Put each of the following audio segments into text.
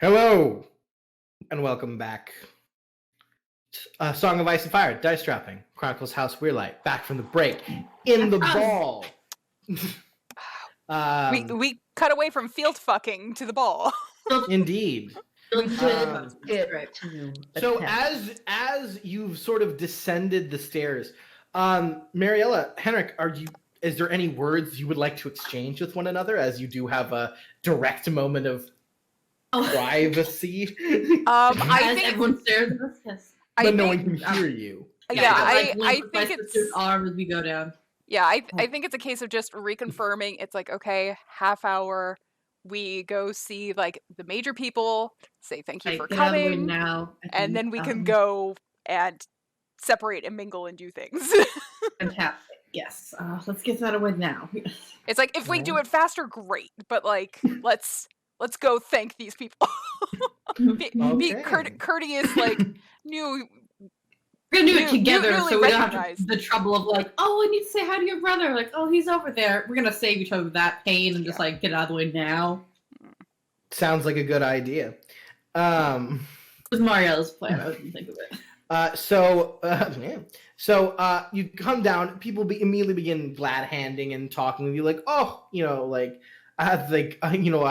Hello, and welcome back. Song of Ice and Fire, Dice Dropping, Chronicles House Weirlight, back from the break, in the ball. We cut away from field fucking to the ball. Indeed. So attempt. as you've sort of descended the stairs, Mariella, Henric, is there any words you would like to exchange with one another as you do have a direct moment of privacy? I think everyone stares at us. Yes. But no one can hear you. I think it's arm as we go down. Yeah, I think it's a case of just reconfirming. It's like, okay, half hour, we go see like the major people, say thank you for coming now, and then we can go and separate and mingle and do things. Fantastic. Yes. Let's get that away now. It's like if we do it faster, great. But like, let's go thank these people. Be courteous, like new. We're gonna do it together, so we don't have the trouble of like, oh, I need to say hi to your brother. Like, oh, he's over there. We're gonna save each other that pain and just like get out of the way now. Sounds like a good idea. It was Mariella's plan. I didn't think of it. So you come down. People immediately begin glad handing and talking with you, like, oh, I have a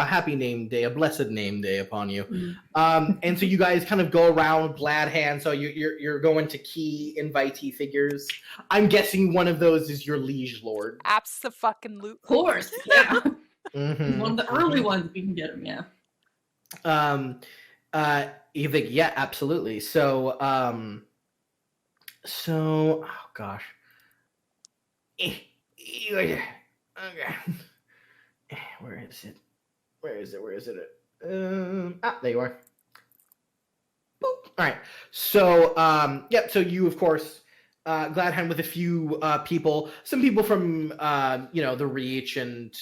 happy name day, a blessed name day upon you. And so you guys kind of go around glad hand. So you're going to key invitee figures. I'm guessing one of those is your liege lord. Abso-fucking-lute. Of course, yeah. One of the early ones we can get him, yeah. You think, yeah, absolutely. So oh gosh. Okay. Where is it? There you are. Boop. All right. So, so you, of course, glad hand with a few people. Some people from, the Reach, and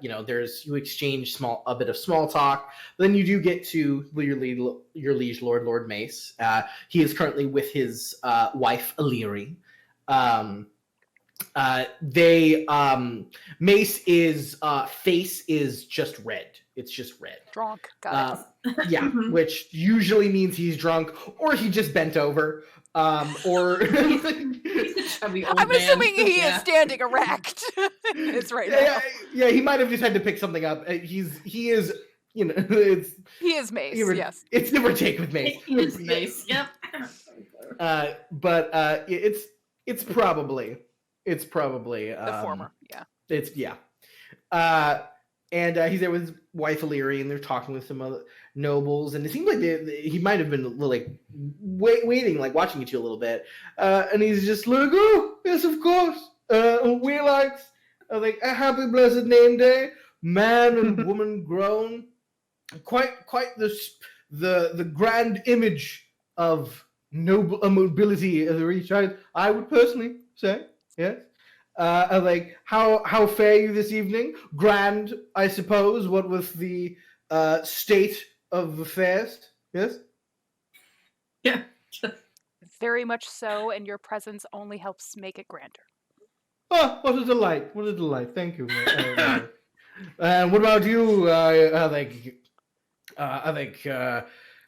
you exchange a bit of small talk. Then you do get to your liege lord, Lord Mace. He is currently with his wife, Illyri. Mace's face is just red. It's just red. Drunk. Got it. Yeah, which usually means he's drunk or he just bent over. Or he's a chubby old I'm man. assuming he is standing erect. It's right now. Yeah, he might have just had to pick something up. He is, he is Mace. Yes, it's give or take with Mace. He is Mace. Yep. But it's probably the former. Yeah. And he's there with his wife Illyri, and they're talking with some other nobles, and it seems like he might have been like waiting, like watching you two a little bit, and he's just like, oh yes, of course, Weirlight, like a happy blessed name day, man and woman grown, quite the grand image of mobility of the Reach. I would personally say, yes. Like how fare you this evening? Grand, I suppose. What was the state of affairs? Yes. Yeah. Very much so, and your presence only helps make it grander. Oh, what a delight! What a delight! Thank you. And what about you? I think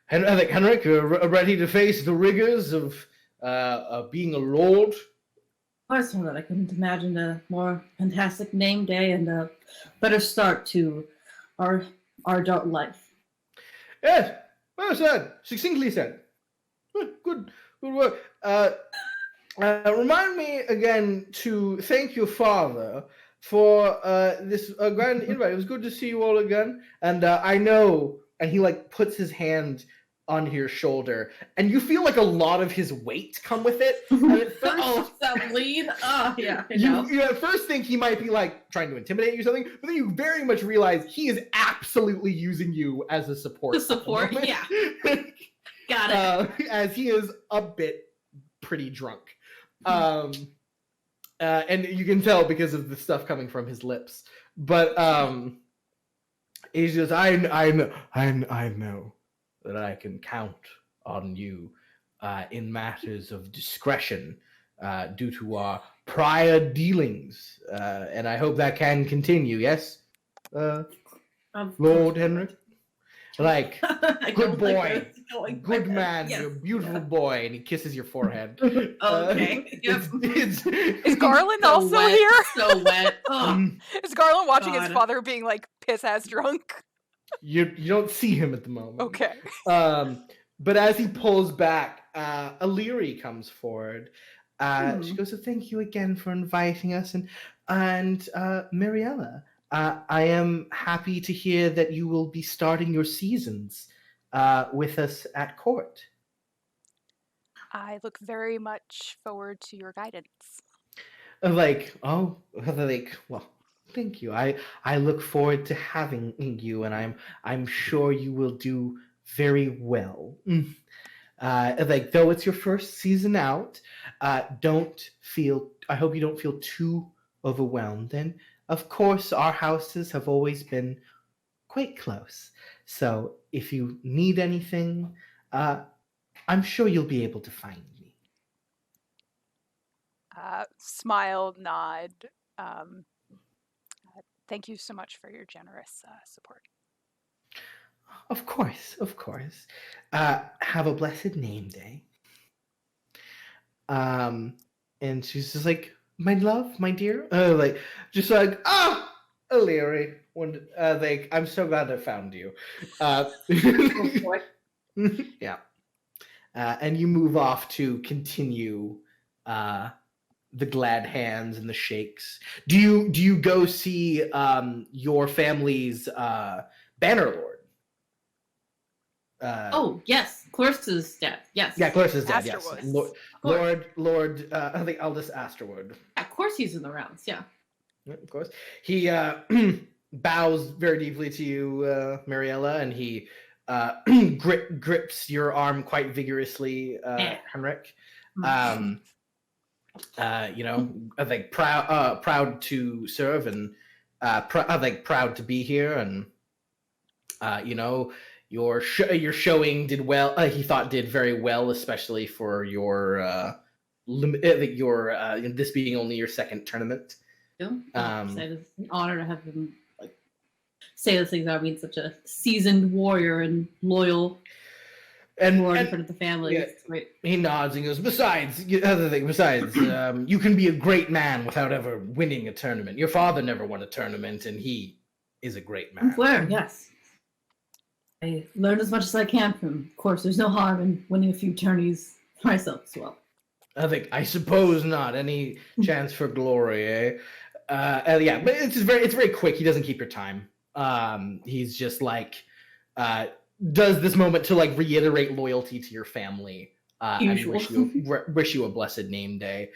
Henric, ready to face the rigors of being a lord. So that I couldn't imagine a more fantastic name day and a better start to our adult life. Yes, well said. Succinctly said. Good work. Remind me again to thank your father for this grand invite. It was good to see you all again. And I know, and he like puts his hand on your shoulder, and you feel like a lot of his weight come with it. And at first, that lead. Yeah. You at first think he might be like trying to intimidate you or something, but then you very much realize he is absolutely using you as a support. The support, yeah. Got it. As he is a bit pretty drunk, and you can tell because of the stuff coming from his lips. But he's just, I know that I can count on you in matters of discretion due to our prior dealings, and I hope that can continue. Yes, Lord Henric. Like, good boy, good like man, yes. you're a beautiful boy, and he kisses your forehead. Okay. Yep. Is Garland so also wet, here? So wet. Oh, is Garland watching his father being like piss-ass drunk? You don't see him at the moment. Okay. But as he pulls back, Illyri comes forward. She goes, "So thank you again for inviting us, and Mariella, I am happy to hear that you will be starting your seasons with us at court." I look very much forward to your guidance. Like, well, thank you. I look forward to having you, and I'm sure you will do very well. Like, though it's your first season out, I hope you don't feel too overwhelmed. And of course, our houses have always been quite close. So if you need anything, I'm sure you'll be able to find me. Smile, nod. Thank you so much for your generous support. Of course, of course. Have a blessed name day. And she's just like, "My love, my dear," Illyri. Like, "I'm so glad I found you." oh boy. Yeah. And you move off to continue the glad hands and the shakes. Do you go see your family's Bannerlord? Oh yes, Clarissa's dead. Yes. Yeah, Clarissa's dead. Asterwood. Yes, Lord. I think eldest Asterwood. Of course, he's in the rounds. Yeah. Yeah, of course. He bows very deeply to you, Mariella, and he grips your arm quite vigorously, Henric. I think proud to serve, and I think proud to be here, and your showing did well. He thought did very well, especially for your this being only your second tournament. Yeah. It's an honor to have him say those things about being such a seasoned warrior and loyal. And in front of the family. Yeah, great. He nods and goes, besides, you can be a great man without ever winning a tournament. Your father never won a tournament, and he is a great man. Where? Yes. I learned as much as I can from him. Of course, there's no harm in winning a few tourneys myself as well. I suppose not. Any chance for glory, eh? Yeah, but it's very quick. He doesn't keep your time. He's just like, does this moment to like reiterate loyalty to your family and wish you a blessed name day.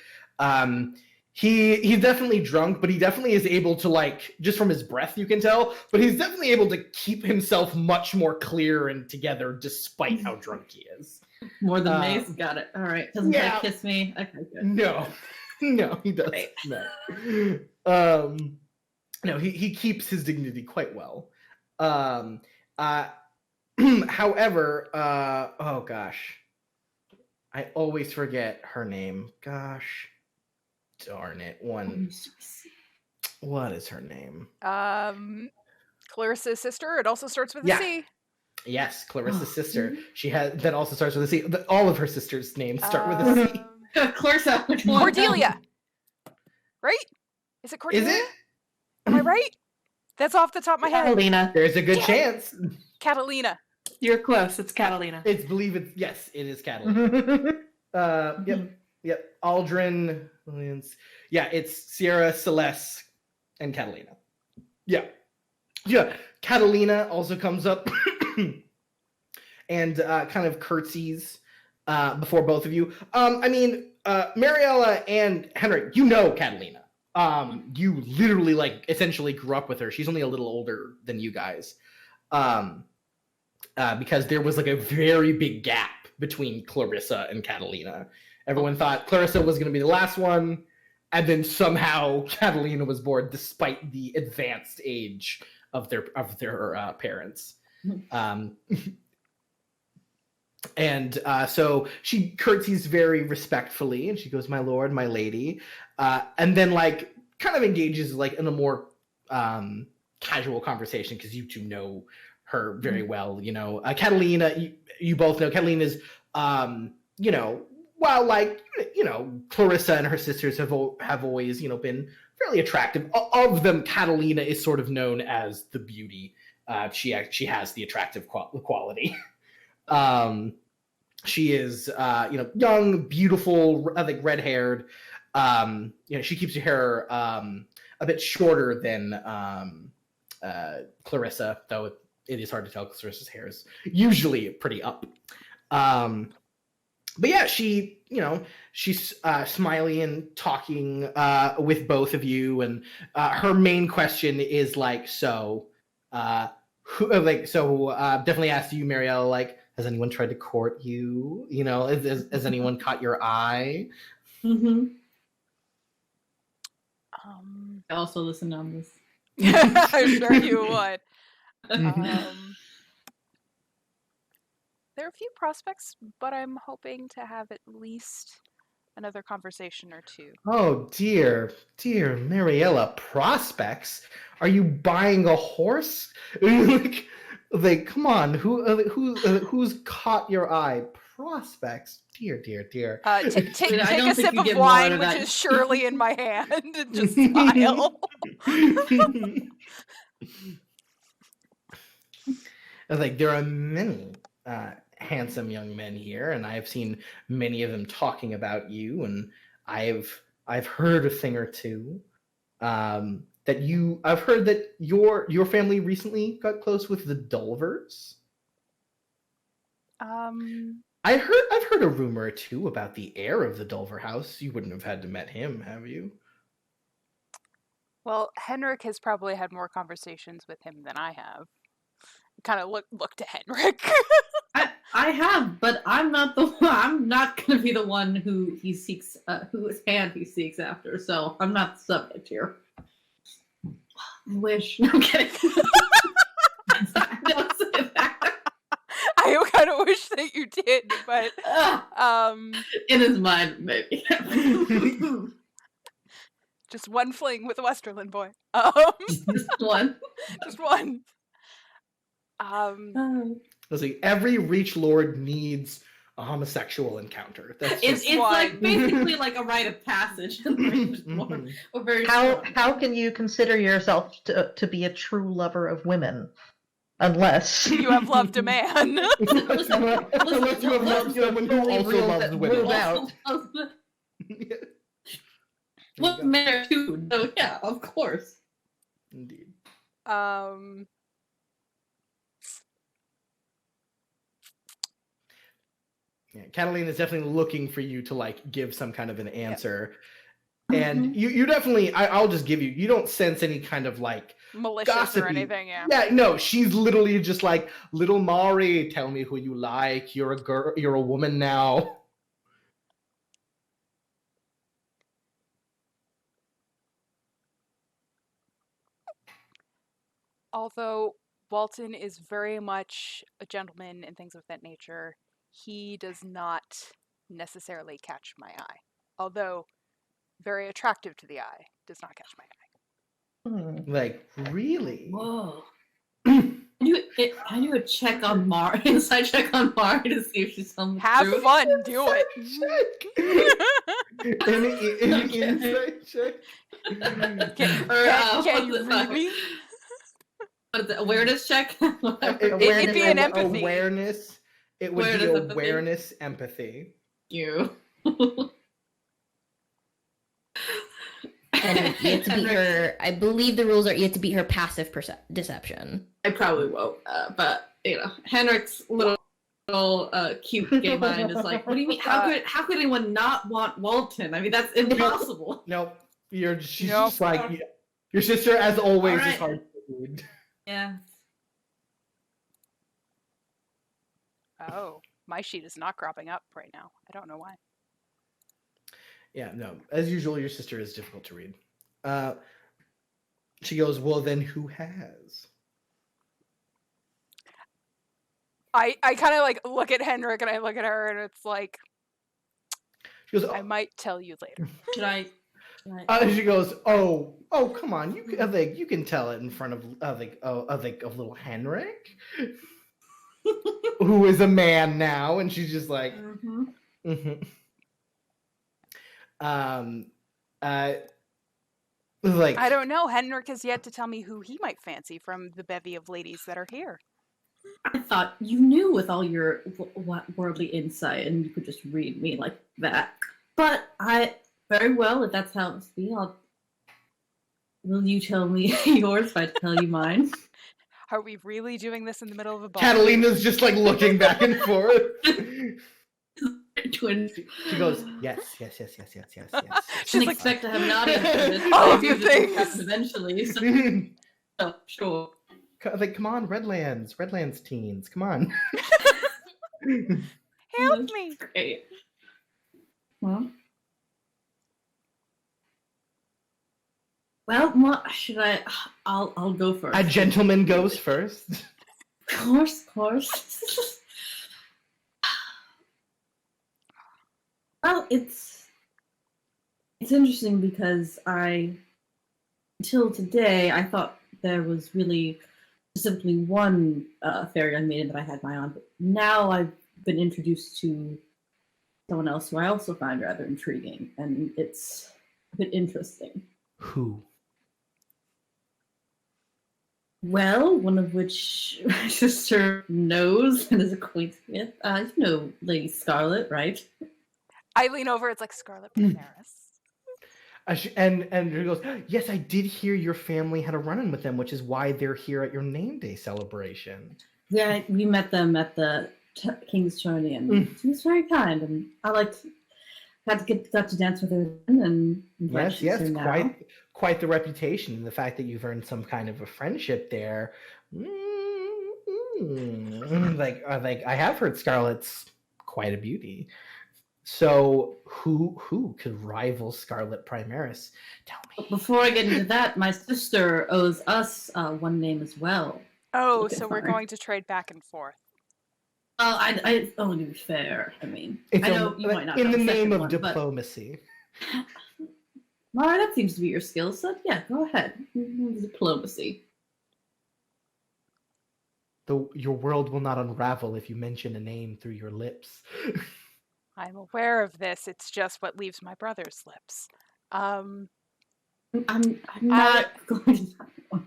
He's definitely drunk, but he definitely is able to, like, just from his breath you can tell, but he's definitely able to keep himself much more clear and together despite how drunk he is. More than Mace? Got it. All right. Doesn't he kiss me? Okay, good. No, he doesn't. Right. No. No, he keeps his dignity quite well. However, oh gosh, I always forget her name. Gosh, darn it! What is her name? Clarissa's sister. It also starts with a C. Yes, Clarissa's sister. She that also starts with a C. All of her sisters' names start with a C. Clarissa, which one? Cordelia. Right? Is it Cordelia? Is it? Am I right? That's off the top of my head. Catalina. There's a good chance. Catalina. You're close. It's Catalina. Yes, it is Catalina. Yep. Aldrin. Yeah, it's Sierra, Celeste, and Catalina. Yeah. Catalina also comes up and kind of curtsies before both of you. Mariella and Henric, you know Catalina. You literally, like, essentially grew up with her. She's only a little older than you guys. Because there was, like, a very big gap between Clarissa and Catalina. Everyone thought Clarissa was going to be the last one, and then somehow Catalina was born despite the advanced age of their parents. So she curtsies very respectfully, and she goes, "My lord, my lady," and then, like, kind of engages, like, in a more casual conversation, because you two know her very well. Catalina, you both know Catalina is, while like Clarissa and her sisters have always been fairly attractive. Of them, Catalina is sort of known as the beauty. She has the attractive quality. She is young, beautiful, I think red-haired. She keeps her hair a bit shorter than Clarissa, though it is hard to tell. Clarissa's hair is usually pretty up. But yeah, she's smiley and talking with both of you, and her main question is like, definitely asked you, Mariella, like, has anyone tried to court you? Has anyone caught your eye? Mm-hmm. I also listened on this. I'm sure you would. There are a few prospects, but I'm hoping to have at least another conversation or two. Oh dear Mariella, prospects? Are you buying a horse? like, come on, who's caught your eye? Prospects, dear. Take a sip of wine, which is surely in my hand, and just smile. There are many handsome young men here, and I've seen many of them talking about you, and I've heard a thing or two. I've heard that your family recently got close with the Dulvers. I've heard a rumor or two about the heir of the Dulver house. You wouldn't have had to met him, have you? Well, Henric has probably had more conversations with him than I have. Kind of look to Henric. I have, but I'm not going to be the one who he seeks, whose hand he seeks after. So I'm not the subject here. I wish. No, I'm kidding. Don't say that. I kind of wish that you did, but in his mind, maybe. Just one fling with a Westerland boy. Just one. Just one. Every Reach Lord needs a homosexual encounter. It's like basically like a rite of passage. How can you consider yourself to be a true lover of women? Unless you have loved a man. Unless you have loved someone who also loves women. Look, men too. So yeah, of course. Indeed. Yeah, Catalina is definitely looking for you to like give some kind of an answer. Yep. And you definitely, I'll just give you, you don't sense any kind of like malicious gossipy or anything, yeah. Yeah, no, she's literally just like, little Mari, tell me who you like. You're a girl, you're a woman now. Although Walton is very much a gentleman and things of that nature, he does not necessarily catch my eye. Although very attractive to the eye, does not catch my eye. Like, really? Whoa. I do a check on Mari, inside check on Mari to see if she's something. Have fun, do it. Any inside check? Can you read me? What is it? Awareness check? It'd be an empathy. Awareness. It would be awareness, empathy. You. And you have to beat her. I believe the rules are you have to beat her passive deception. I probably won't, but Henric's little cute gay mind is like, what do you mean? How could anyone not want Walton? I mean, that's impossible. Nope. She's just like your sister, as always, right. Is hard to read. Yeah. Oh, my sheet is not cropping up right now. I don't know why. Yeah, no. As usual, your sister is difficult to read. She goes, well, then who has? I kind of like look at Henric and I look at her and it's like, she goes, I might tell you later. She goes, oh, come on, you can tell it in front of of little Henric, who is a man now, and she's just like, like, I don't know. Henric has yet to tell me who he might fancy from the bevy of ladies that are here. I thought you knew with all your worldly insight and you could just read me like that. But very well, if that's how it's be, will you tell me yours if I tell you mine? Are we really doing this in the middle of a ball? Catalina's just like looking back and forth. Twins. She goes, yes. She's She's like, expect to have an audience for this. all of but your it just things. happens eventually. So, oh, sure. Like, come on, Redlands teens, come on. help me. Great. Well, what should I? I'll go first. A gentleman goes first. Of course. Well, it's interesting because until today, I thought there was really specifically one fairy young maiden that I had my own, but now I've been introduced to someone else who I also find rather intriguing, and it's a bit interesting. Who? Well, one of which my sister knows and is acquainted with. You know Lady Scarlet, right? I lean over. It's like Scarlet Primaris. And she goes, yes, I did hear your family had a run-in with them, which is why they're here at your name day celebration. Yeah, we met them at the King's Tourney, and she was very kind, and I got to dance with her, and Yes, quite the reputation. The fact that you've earned some kind of a friendship there. Like I have heard Scarlet's quite a beauty. So who could rival Scarlet Primaris? Tell me. Before I get into that, my sister owes us one name as well. Oh, so we're going to trade back and forth. I only to be fair. I mean, It's I know you might not in know the name of one, diplomacy. All right, that seems to be your skill set. Yeah, go ahead. Diplomacy. Your world will not unravel if you mention a name through your lips. I'm aware of this. It's just what leaves my brother's lips. I'm not going to.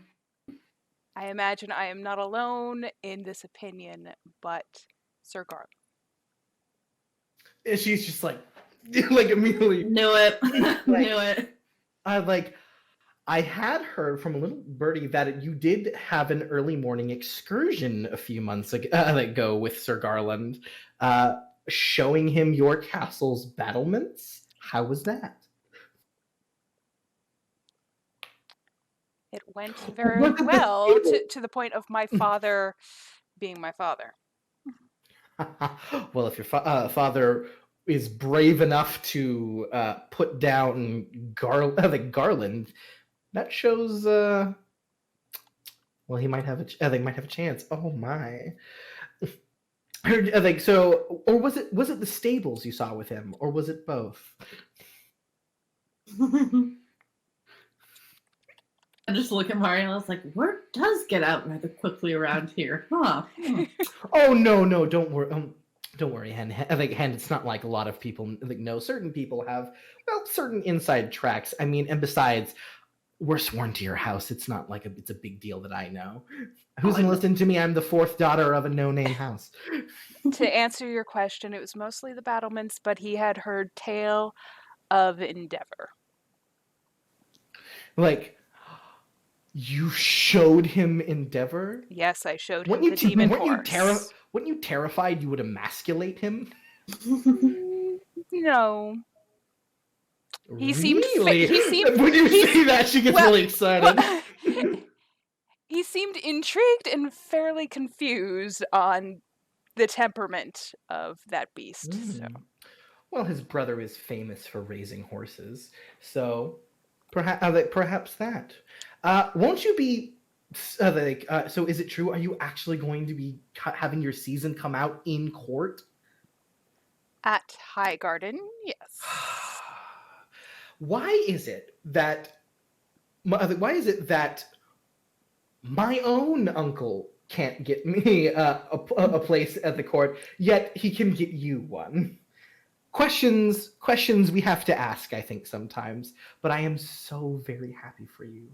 I imagine I am not alone in this opinion, but Sir Garland. And she's just like immediately. Knew it. Knew it. I had heard from a little birdie that you did have an early morning excursion a few months ago with Sir Garland, showing him your castle's battlements. How was that? It went very well to the point of my father being my father. Well, if your father is brave enough to put down Garland, that shows. Well, he might have they might have a chance. Oh my! So, or was it the stables you saw with him, or was it both? I just look at Mario and I was like, word does get out rather quickly around here, huh? Oh no, don't worry. Don't worry, Hen. Hen, it's not like a lot of people know. Certain people have, certain inside tracks. I mean, and besides, we're sworn to your house. It's not like it's a big deal that I know. Who's gonna listen to me? I'm the fourth daughter of a no-name house. To answer your question, it was mostly the battlements, but he had heard tale of Endeavor. You showed him Endeavor? Yes, I showed him the demon horse. Weren't you terrified you would emasculate him? No. He seemed. Really? When you say that, she gets really excited. He seemed intrigued and fairly confused on the temperament of that beast. So. Well, his brother is famous for raising horses, so perhaps that. Won't you be so? Is it true? Are you actually going to be having your season come out in court? At High Garden, yes. why is it that my own uncle can't get me a place at the court, yet he can get you one? Questions we have to ask, I think, sometimes. But I am so very happy for you.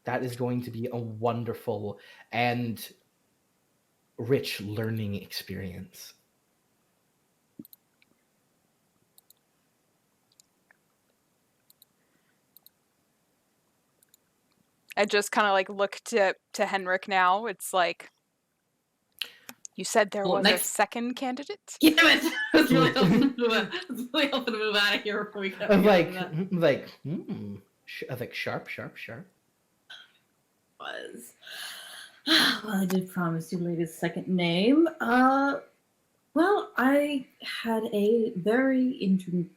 That is going to be a wonderful and rich learning experience. I just kind of like look to Henric now. It's like, you said there Well, was a next- second candidate? Damn it! I was really hoping to move out of here before we got I'm like, sharp. Was. Well, I did promise you ladies' second name. Well, I had a very interesting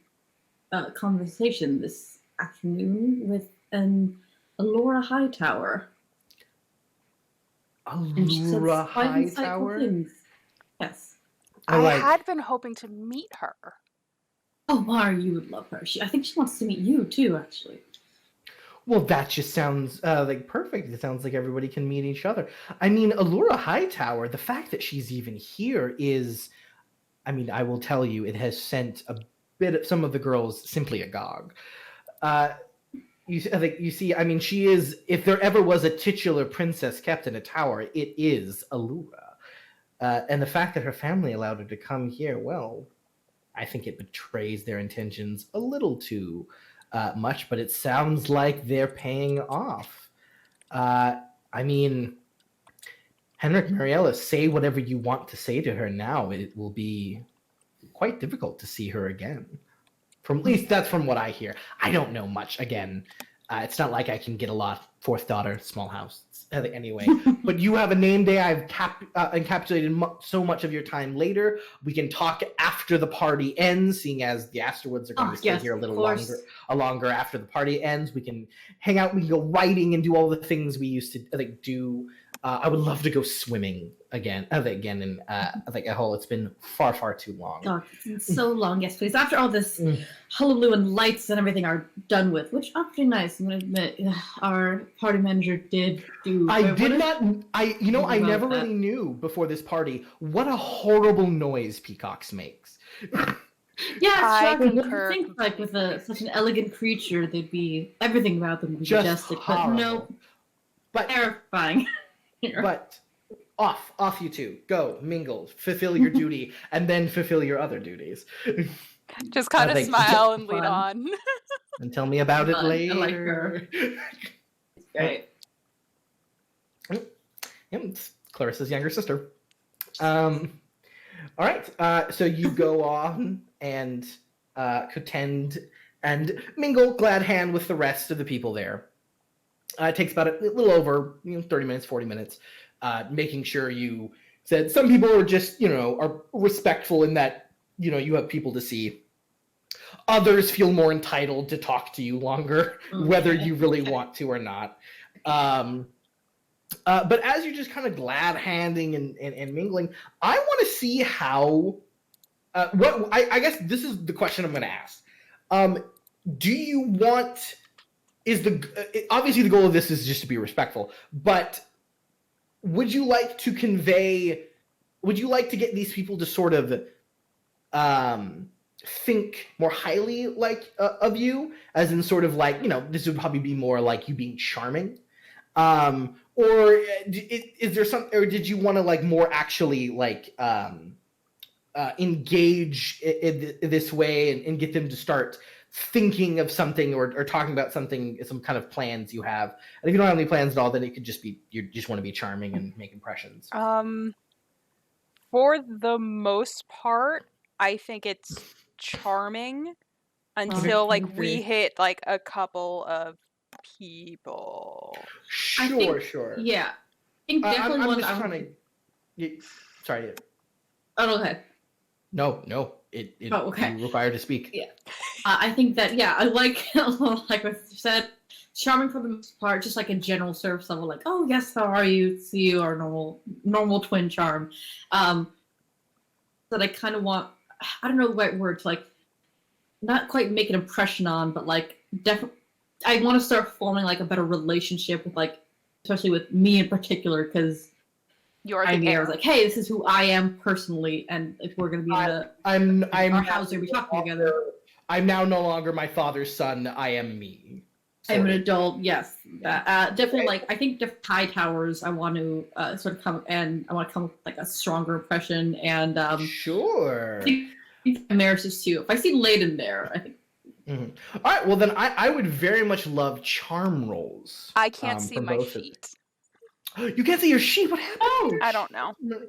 conversation this afternoon with Alora Hightower. And she said Allura quite insightful Hightower? things. Yes. I had been hoping to meet her. Oh, Mara, you would love her. I think she wants to meet you too, actually. Well, that just sounds like perfect. It sounds like everybody can meet each other. I mean, Allura Hightower, the fact that she's even here is, I mean, I will tell you, it has sent some of the girls simply agog. You see, I mean, she is, if there ever was a titular princess kept in a tower, it is Allura. And the fact that her family allowed her to come here, well, I think it betrays their intentions a little too much, but it sounds like they're paying off. I mean, Henric, Mariella, say whatever you want to say to her now. It will be quite difficult to see her again. At least that's from what I hear. I don't know much. Again, it's not like I can get a lot. Fourth daughter, small house. Anyway, but you have a name day. I've encapsulated so much of your time later. We can talk after the party ends, seeing as the Asterwoods are going to stay here a little longer after the party ends. We can hang out. We can go riding and do all the things we used to do. I would love to go swimming again. And it's been far too long. God, it's been so long. Yes, please. After all this hullabaloo and lights and everything are done with, which are pretty nice. I'm gonna admit, our party manager did do. I never really knew before this party what a horrible noise peacocks makes. Yeah, I it's shocking. You concur think like with such an elegant creature, they'd be everything about them would be Just majestic, horrible. but no, But terrifying. But off you two. Go, mingle, fulfill your duty, and then fulfill your other duties. Just kind of think- smile and lead Fun. on. And tell me about it Fun. I later. like her. Great. Yep, it's Clarissa's younger sister. All right, so you go on and contend and mingle glad hand with the rest of the people there. It takes about a little over 30 minutes, 40 minutes, making sure you said some people are just, are respectful in that, you have people to see. Others feel more entitled to talk to you longer, whether you really want to or not. But as you're just kind of glad handing and mingling, I want to see how, I guess this is the question I'm going to ask. Do you want... obviously the goal of this is just to be respectful, but would you like to get these people to sort of think more highly of you, as in sort of this would probably be more like you being charming, or is there some, or did you want to more actually engage in this way and get them to start thinking of something or talking about something, some kind of plans you have? And if you don't have any plans at all, then it could just be you just want to be charming and make impressions. For the most part, I think it's charming until we hit a couple of people. Sure. Yeah. I think definitely I'm one just trying to... Sorry. Oh, okay. No. It okay. You're required to speak. Yeah. I think that, I like what you said, charming for the most part, just like a general surface level, oh yes, how are you? See you, our normal twin charm. That I kind of want, I don't know the right word, to not quite make an impression on, but like definitely, I want to start forming like a better relationship with like, especially with me in particular, because You're the I'm here. I heir. was like, hey, this is who I am personally, and if we're gonna be in I'm our house, we're talking together. I'm now no longer my father's son. I am me. I'm an Sorry. adult, yes. Definitely, like I think the high towers. I want to sort of come and I want to come with like a stronger impression, and Sure. I think marriages too. If I see Layden there, I think. Mhm. All right. Well, then I would very much love charm rolls. I can't see from my both of- sheet. You can't see your sheet. What happened? Oh, I don't know. Oh,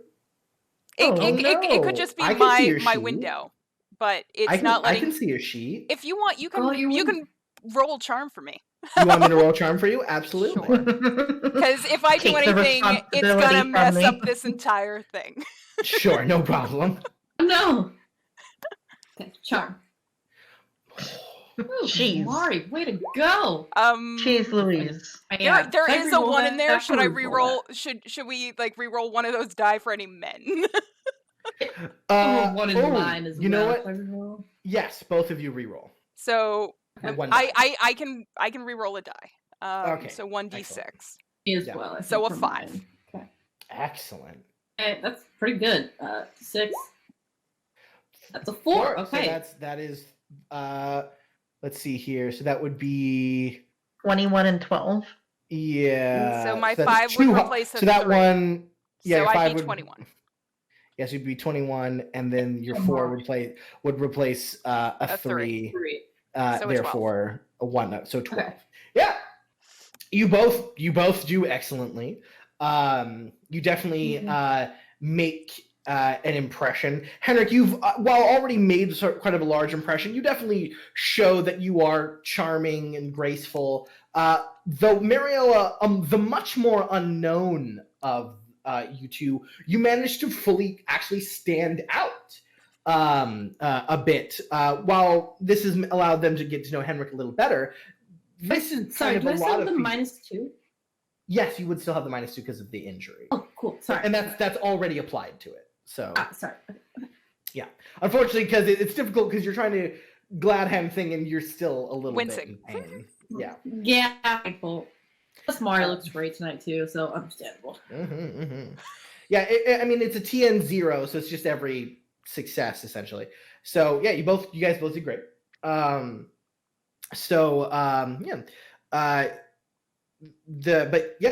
It could no. just be I can see your my sheet. window, but it's I can, not I letting. can see your sheet. If you want, you can Oh, you you wouldn't- can roll charm for me. You want me to roll charm for you? Absolutely. Sure. Because if I do Take the anything, it's responsibility gonna from mess me. up this entire thing. Sure, no problem. no. Okay, charm. Ooh, Jeez. Mari, way to go. Jeez Louise. There Should I is a re-roll one that? in there. Should I After re-roll re-roll? Should we like re-roll one of those die for any men? that? One in oh, mine as you know well. what? If I re-roll. Yes, both of you re-roll. So One die. I can re-roll a die. Okay, So 1d6. excellent. Me as Yeah. well. I So think, a for 5. mine. Okay. Excellent. Okay, that's pretty good. 6. That's a 4. So Okay. that is let's see here. So that would be 21 and 12. yeah. So my that's 5 would two- replace a So that 3. one yeah, so your I'd 5 be would 21. Yes, you'd be 21 and then your One 4 more. would replace a A 3. 3. So a 12. Therefore a 1 so 12. Okay. Yeah. You both do excellently. You definitely make an impression. Henric, you've while already made quite of a large impression, you definitely show that you are charming and graceful. Though Mariella, the much more unknown of you two, you managed to fully actually stand out a bit. While this has allowed them to get to know Henric a little better, this is Sorry, kind do I of a still lot have of the people- -2? Yes, you would still have the -2 because of the injury. Oh, cool. Sorry. And that's already applied to it. So sorry. unfortunately, because it's difficult because you're trying to glad hand thing and you're still a little Wincing. bit in pain. Yeah. Yeah. Cool. Plus, Mari looks great tonight too, so understandable. Yeah, I mean it's a TN 0, so it's just every success essentially. So yeah, you guys both did great.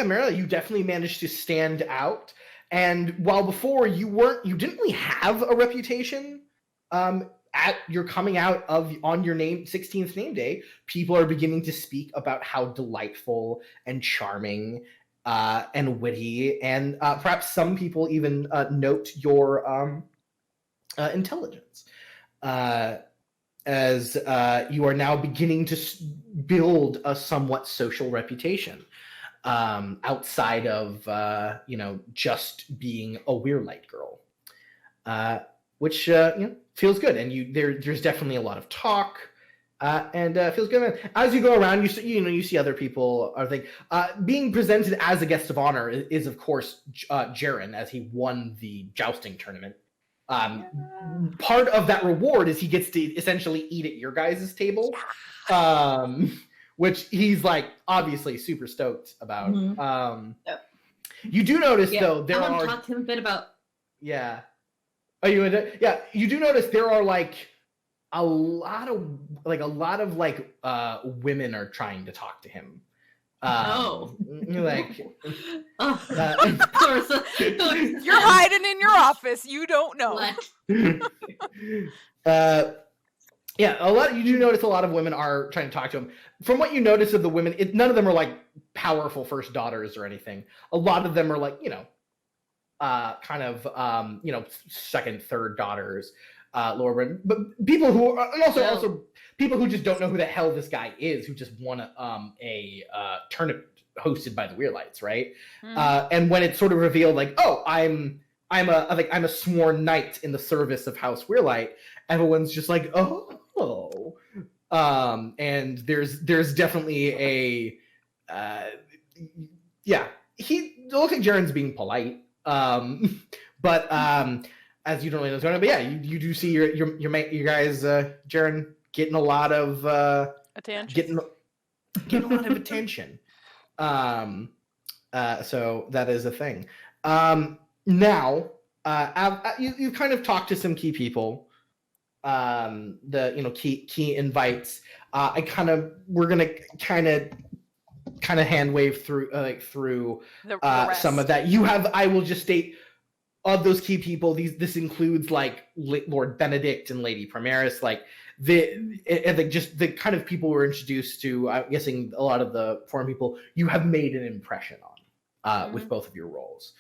Marilla, you definitely managed to stand out. And while before you didn't really have a reputation at your coming out on your 16th name day, people are beginning to speak about how delightful and charming and witty, and perhaps some people even note your intelligence. As you are now beginning to build a somewhat social reputation outside of just being a Weirlight girl, which feels good. And there's definitely a lot of talk, and feels good. As you go around, you see other people are being presented as a guest of honor is of course Jaren, as he won the jousting tournament. Part of that reward is he gets to essentially eat at your guys' table, which he's like obviously super stoked about. Yep. You do notice though there I want are to talk to him a bit about. yeah. Are you into? Yeah, you do notice there are a lot of women are trying to talk to him. Like of course. You're hiding in your office. You don't know. yeah, a lot. You do notice a lot of women are trying to talk to him. From what you notice of the women, none of them are powerful first daughters or anything. A lot of them are second, third daughters, lower, but people who are, and also people who just don't know who the hell this guy is, who just won a tournament hosted by the Weirlights, right? And when it's sort of revealed, I'm a sworn knight in the service of House Weirlight, everyone's just like, oh, and there's definitely he looks like Jaren's being polite, but as you don't really know what's going on, but yeah, you do see your guys, Jaren getting a lot of Attention. getting a lot of attention. So that is a thing. Now, you kind of talked to some key people. The key invites. We're gonna kind of hand wave through The rest. some of that. I will just state of those key people. This includes like Lord Benedict and Lady Primaris, like just the kind of people we're introduced to. I'm guessing a lot of the foreign people you have made an impression on with both of your roles.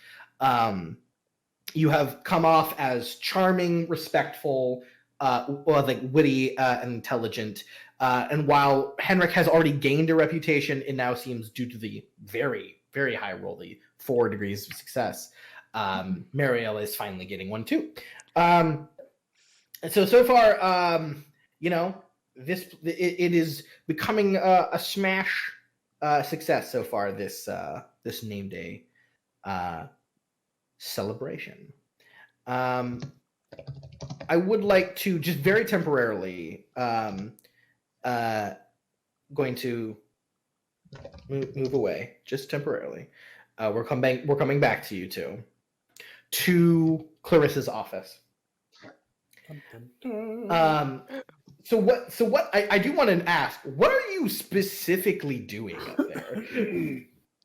You have come off as charming, respectful, witty, and intelligent. And while Henric has already gained a reputation, it now seems due to the very, very high roll, the 4 degrees of success, Marielle is finally getting one too. So far, it is becoming a smash success so far. This name day celebration. I would like to just very temporarily going to move away just temporarily. We're coming back to you two, to Clarissa's office. So what I do want to ask, what are you specifically doing up there?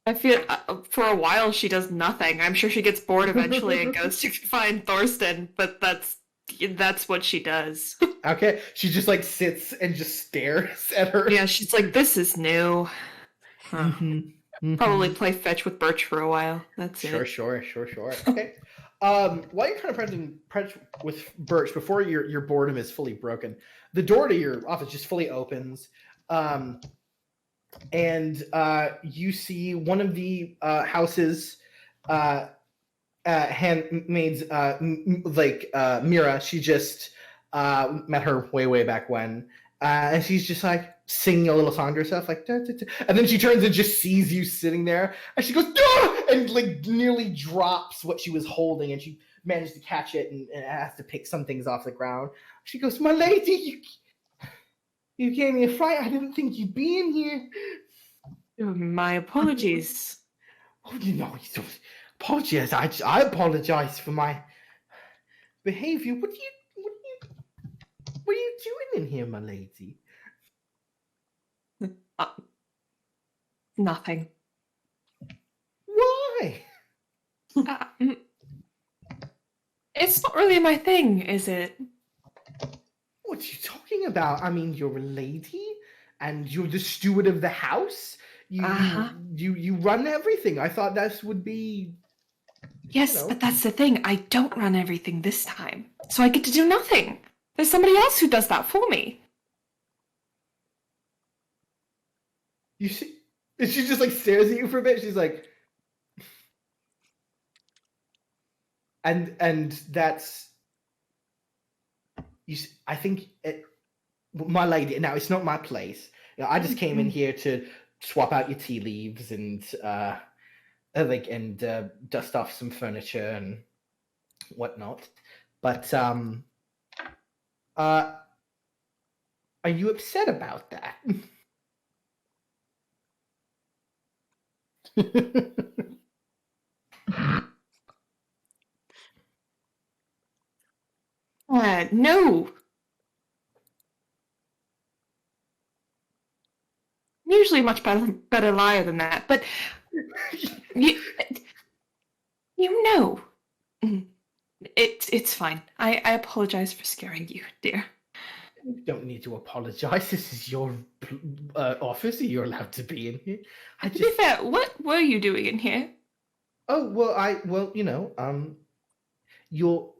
I feel for a while she does nothing. I'm sure she gets bored eventually and goes to find Thorsten, but that's what she does. Okay, she just like sits and just stares at her. Yeah, she's like, this is new. Huh. Probably play fetch with Birch for a while. That's it. Sure. Okay. While you're kind of pressing with Birch, before your boredom is fully broken, the door to your office just fully opens, and you see one of the house's handmaids, Mira. She just met her way back when, and she's just like singing a little song to herself, like da, da, da. And then she turns and just sees you sitting there, and she goes "Duh!" and like nearly drops what she was holding, and she managed to catch it and has to pick some things off the ground. She goes, "My lady, you gave me a fright. I didn't think you'd be in here." My apologies. Oh, you don't apologize. I apologize for my behavior. What are you doing in here, my lady? Nothing. Why? It's not really my thing, is it? What are you talking about? I mean, you're a lady, and you're the steward of the house. You run everything. I thought that would be. Yes, but that's the thing. I don't run everything this time, so I get to do nothing. There's somebody else who does that for me. You see, and she just like stares at you for a bit. She's like, and that's you. I think my lady. Now it's not my place. I just came in here to swap out your tea leaves and dust off some furniture and whatnot. But are you upset about that? No. I'm usually a much better liar than that, but you know. It's fine. I apologize for scaring you, dear. You don't need to apologize. This is your office. You're allowed to be in here. To be fair, what were you doing in here? Oh well, your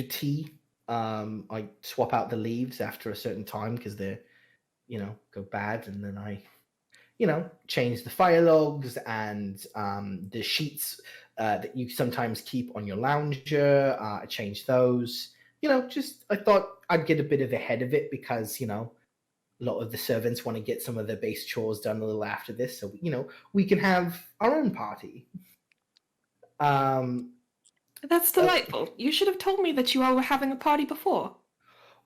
tea. I swap out the leaves after a certain time because they're, go bad, and then I, change the fire logs and the sheets that you sometimes keep on your lounger. I change those. I thought I'd get a bit of ahead of it because, a lot of the servants want to get some of their base chores done a little after this. So, we can have our own party. That's delightful. You should have told me that you all were having a party before.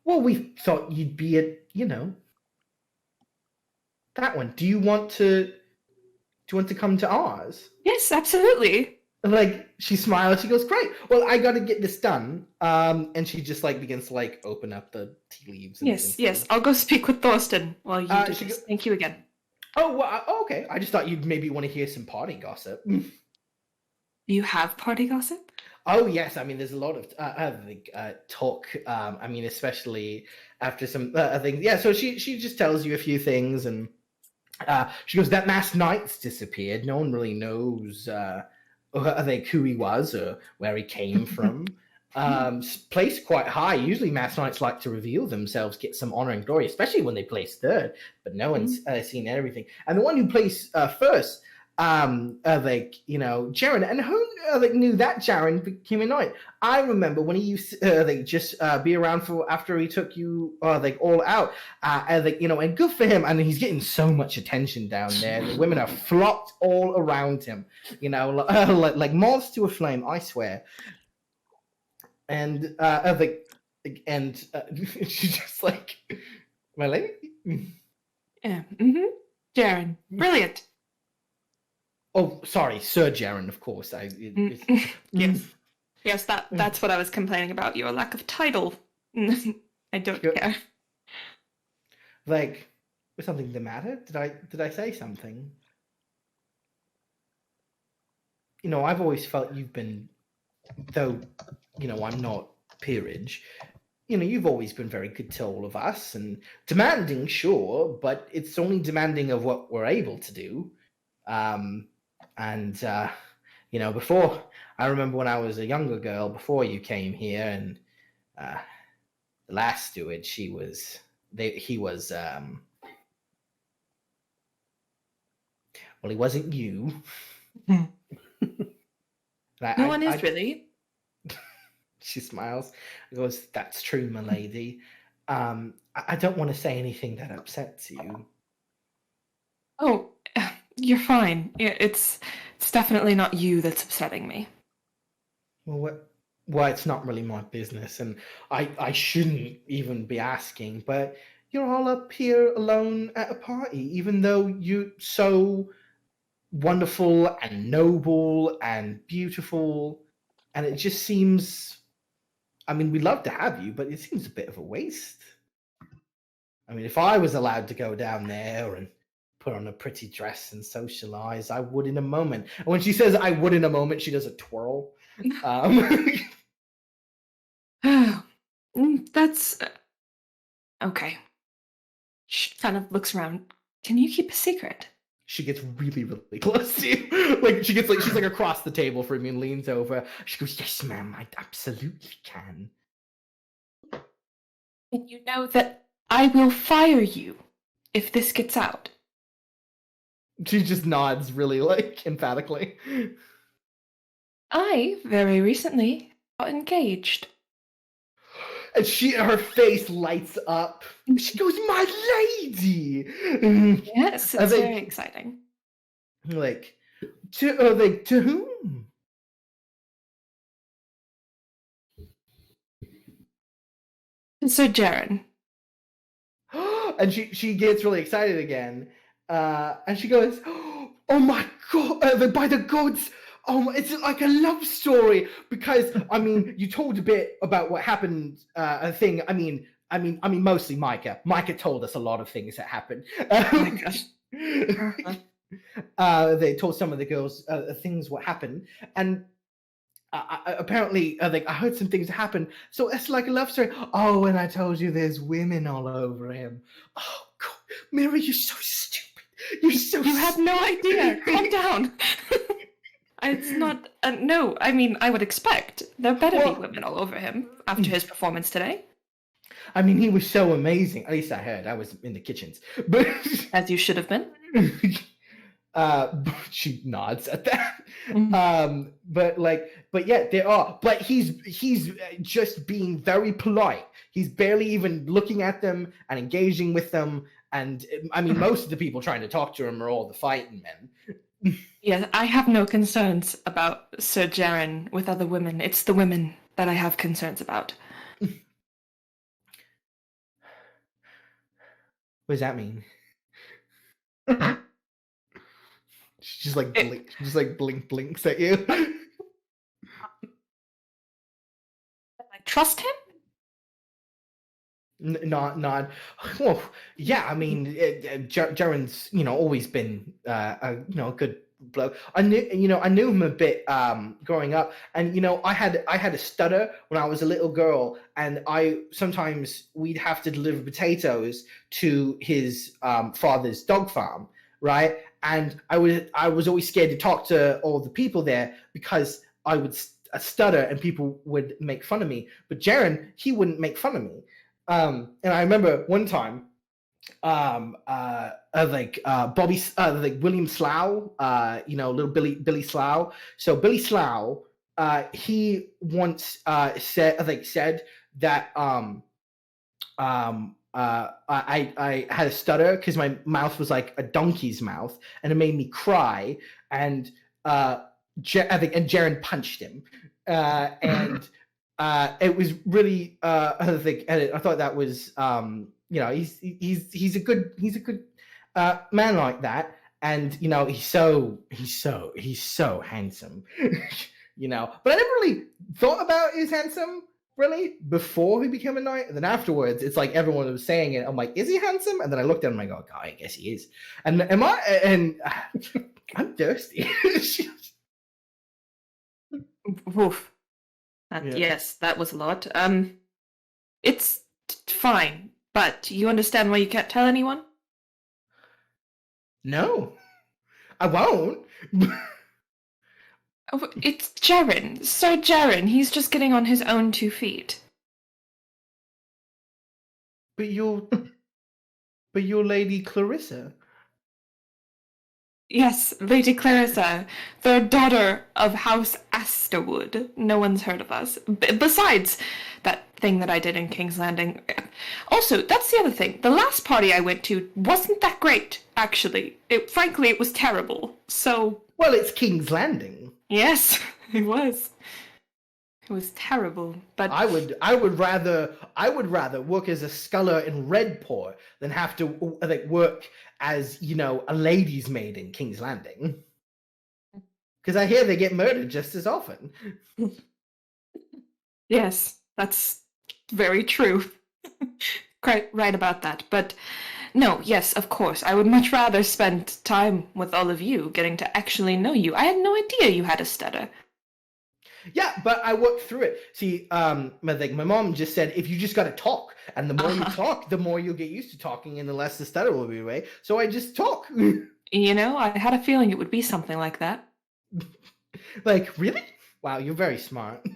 Well, we thought you'd be at, that one. Do you want to come to ours? Yes, absolutely. Like, she smiles, she goes, great. Well, I gotta get this done. And she just like begins to like open up the tea leaves. And Yes. I'll go speak with Thorsten while you do she this. go- Thank you again. Oh, well, okay. I just thought you'd maybe want to hear some party gossip. You have party gossip? Oh yes, I mean there's a lot of talk. I mean especially after some things. Yeah, so she just tells you a few things, and she goes, that masked knight's disappeared. No one really knows who he was or where he came from. Placed quite high. Usually masked knights like to reveal themselves, get some honor and glory, especially when they place third. But no one's seen everything. And the one who placed first. Jaren, and who knew that Jaren became a knight? I remember when he used to just be around for after he took you all out, and good for him. And he's getting so much attention down there. The women are flocked all around him, like moths to a flame. I swear. And she's just like, my lady. Yeah. Jaren, brilliant. Oh, sorry, Sir Jaren, of course. Yes, that's what I was complaining about, your lack of title. I don't care. Like, was something the matter? Did I say something? I've always felt you've been, though, I'm not peerage, you've always been very good to all of us, and demanding, sure, but it's only demanding of what we're able to do. Before, I remember when I was a younger girl, before you came here, and the last steward, he was, well, he wasn't you. No one is really. She smiles and goes, that's true, my lady. I don't want to say anything that upsets you. Oh, you're fine. It's definitely not you that's upsetting me. Well, it's not really my business, and I shouldn't even be asking, but you're all up here alone at a party, even though you're so wonderful and noble and beautiful, and it just seems, I mean, we'd love to have you, but it seems a bit of a waste. I mean, if I was allowed to go down there and put on a pretty dress and socialize, I would in a moment. And when she says I would in a moment, she does a twirl. That's okay. She kind of looks around. Can you keep a secret? She gets really, really close to you. Like she's like across the table from you and leans over. She goes, yes, ma'am, I absolutely can. And you know that I will fire you if this gets out. She just nods really, like, emphatically. I, very recently, got engaged. And her face lights up. She goes, my lady! Yes, it's very exciting. Like, to whom? Sir Jaren. And she gets really excited again. And she goes, oh my god, by the gods, it's like a love story, because I mean, you told a bit about what happened. I mean, mostly Micah. Micah told us a lot of things that happened. Oh my gosh. They told some of the girls things what happened, and apparently, I heard some things happen. So it's like a love story. Oh, and I told you there's women all over him. Oh God, Mary, you're so stupid. You had no idea. Calm down. It's not. No, I mean, I would expect there better be women all over him after his performance today. I mean, he was so amazing. At least I heard. I was in the kitchens, but as you should have been. She nods at that. But yeah, there are. But he's just being very polite. He's barely even looking at them and engaging with them. And I mean, most of the people trying to talk to him are all the fighting men. Yes, I have no concerns about Sir Jaren with other women. It's the women that I have concerns about. What does that mean? She just like blinks at you. I trust him? Nod. Well, yeah. I mean, Jaren's always been a good bloke. I knew him a bit growing up, and I had a stutter when I was a little girl, and sometimes we'd have to deliver potatoes to his father's dog farm, right? And I was always scared to talk to all the people there because I would stutter and people would make fun of me. But Jaren, he wouldn't make fun of me. And I remember one time, like William Slough, little Billy Slough. So Billy Slough, he once said that I had a stutter because my mouth was like a donkey's mouth, and it made me cry. And Jaren punched him, and it was really I thought that was he's a good man like that, and he's so handsome. But I never really thought about his handsome really before he became a knight, and then afterwards it's like everyone was saying it. I'm like, is he handsome? And then I looked at him and I go, God, I guess he is. And I'm thirsty. Oof. Yeah. Yes, that was a lot. It's fine, but you understand why you can't tell anyone? No, I won't. Oh, it's Jaren. Sir Jaren. He's just getting on his own 2 feet. But you're Lady Clarissa. Yes, Lady Clarissa, the daughter of House Asterwood. No one's heard of us. Besides that thing that I did in King's Landing. Also, that's the other thing. The last party I went to wasn't that great, actually. Frankly, it was terrible. So... Well, it's King's Landing. Yes, it was. It was terrible, but I would rather work as a sculler in Redport than have to work as a lady's maid in King's Landing. Because I hear they get murdered just as often. yes, that's very true. Quite right about that. But no, yes, of course, I would much rather spend time with all of you, getting to actually know you. I had no idea you had a stutter. Yeah, but I worked through it. See, my mom just said, if you just got to talk, and the more you talk, the more you'll get used to talking, and the less the stutter will be away. So I just talk. I had a feeling it would be something like that. Like, really? Wow, you're very smart.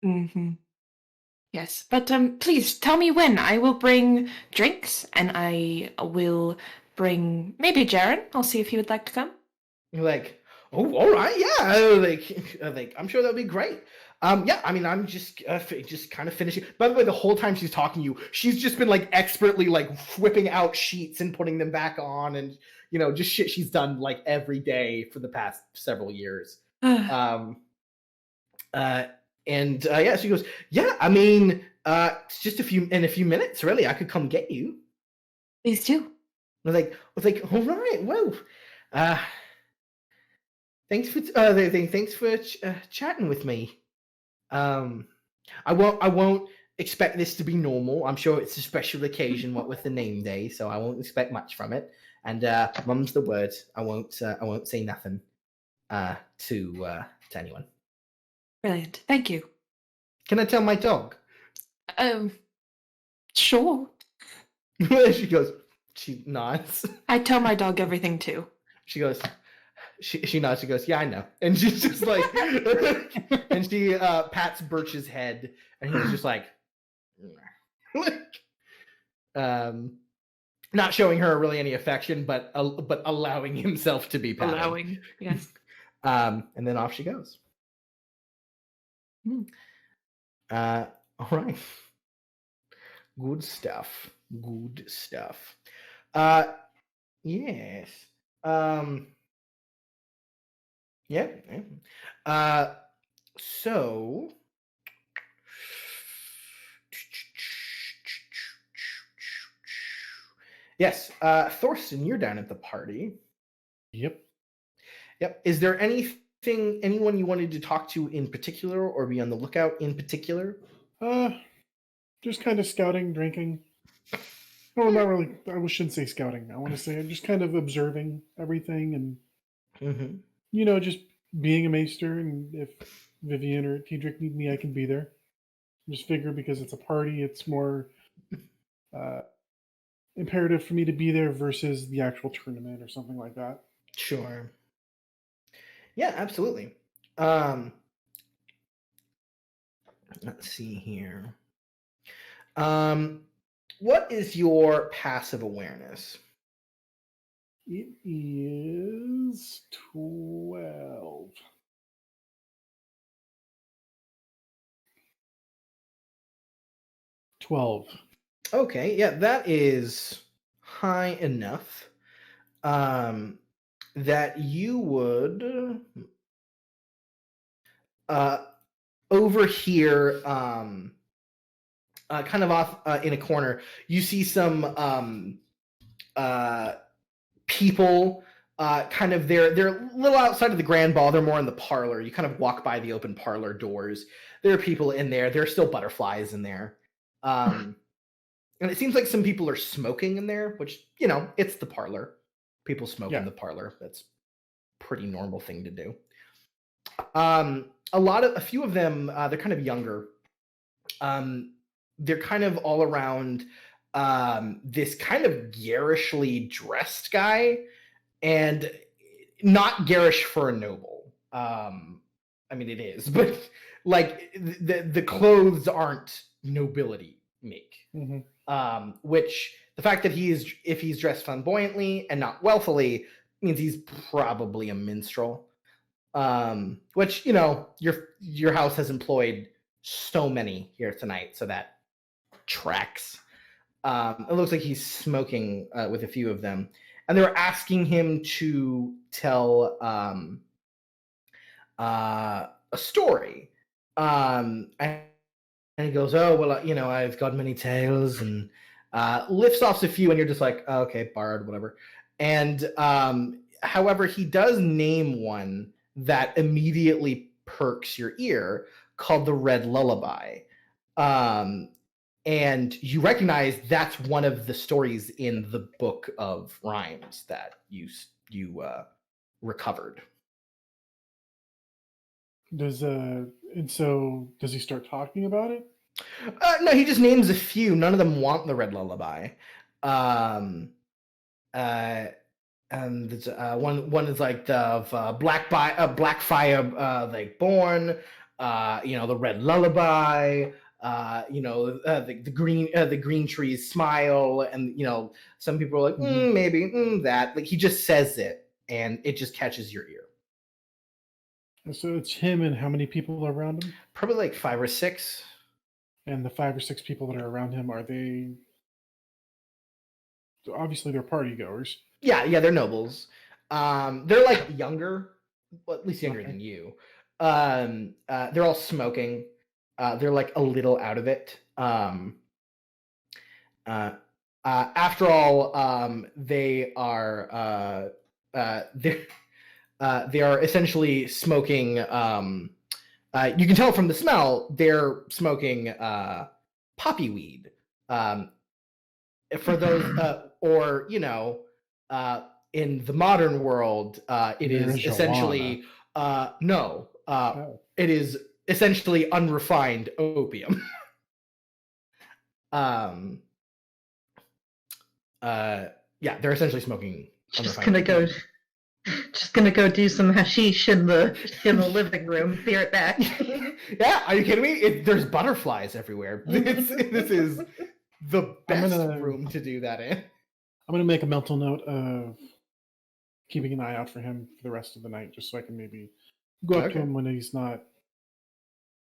Mm-hmm. Yes, but please tell me when. I will bring drinks, and I will bring maybe Jaren. I'll see if he would like to come. You're like, oh, all right, yeah. I'm sure that'll be great. Yeah, I mean, I'm just kind of finishing. By the way, the whole time she's talking to you, she's just been like expertly like whipping out sheets and putting them back on, and just shit she's done like every day for the past several years. Yeah, she goes, yeah, I mean, it's just in a few minutes, really. I could come get you. Please do. I was like, all right, well, thanks for chatting with me. I won't expect this to be normal. I'm sure it's a special occasion, what with the name day, so I won't expect much from it. And mum's the word. I won't say nothing to anyone. Brilliant. Thank you. Can I tell my dog? Sure. She nods. I tell my dog everything too. She goes, she nods, she goes, yeah, I know. And she's just like, and she pats Birch's head, and he's just like, not showing her really any affection, but allowing himself to be patted. Allowing, yes. And then off she goes. All right. Good stuff. Yes. Yeah. So Yes, Thorsten, you're down at the party. Yep. Yep. Is there anyone you wanted to talk to in particular, or be on the lookout in particular? Just kind of scouting, drinking. No, not really. I shouldn't say scouting. I want to say just kind of observing everything and, Mm-hmm. just being a maester. And if Vivian or Tiedrick need me, I can be there. Just figure because it's a party, it's more imperative for me to be there versus the actual tournament or something like that. Sure. Yeah, absolutely. Let's see here. What is your passive awareness? It is 12. Okay, yeah, that is high enough that you would over here kind of off in a corner, you see some people kind of they're a little outside of the grand ball. They're more in the parlor. You kind of walk by the open parlor doors. There are people in there. There are still butterflies in there. And it seems like some people are smoking in there, which, it's the parlor. People smoke in the parlor. That's a pretty normal thing to do. A few of them, they're kind of younger. They're kind of all around this kind of garishly dressed guy, and not garish for a noble. I mean, it is, but like the clothes aren't nobility make. Mm-hmm. Which the fact that if he's dressed flamboyantly and not wealthily means he's probably a minstrel. Which your house has employed so many here tonight, so that tracks. It looks like he's smoking with a few of them, and they were asking him to tell a story. And he goes, "Oh well, I've got many tales," and lifts off a few, and you're just like, oh, "Okay, borrowed, whatever." And however, he does name one that immediately perks your ear, called the Red Lullaby. And you recognize that's one of the stories in the book of rhymes that you recovered. Does he start talking about it? No, he just names a few. None of them want the Red Lullaby. And one is like the Black Fire like born. The Red Lullaby. The green trees smile, and some people are like, maybe that. Like, he just says it, and it just catches your ear. So it's him, and how many people are around him? Probably like 5 or 6. And the 5 or 6 people that are around him, are they? Obviously, they're party goers. Yeah, they're nobles. They're like younger, well, at least younger than you. They're all smoking. They're like a little out of it. After all, they are they are essentially smoking. You can tell from the smell they're smoking poppy weed. For those, or in the modern world, it is essentially no. It is essentially unrefined opium. They're essentially smoking. Just gonna go do some hashish in the living room. Be right back. Yeah, are you kidding me? There's butterflies everywhere. This is the best room to do that in. I'm gonna make a mental note of keeping an eye out for him for the rest of the night, just so I can maybe go up to him when he's not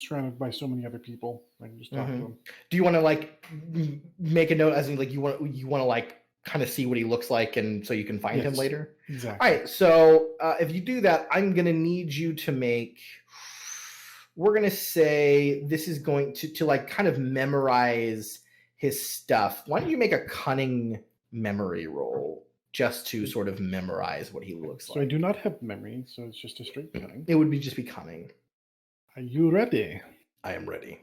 surrounded by so many other people. I can just talk to him. Do you want to like make a note, as in like you want to like kind of see what he looks like, and so you can find him later? Exactly. All right. So if you do that, I'm gonna need you to make. We're gonna say this is going to like kind of memorize his stuff. Why don't you make a cunning memory roll just to sort of memorize what he looks So I like. do not have memory, so it's just a straight cunning. It would be just be cunning. Are you ready? I am ready.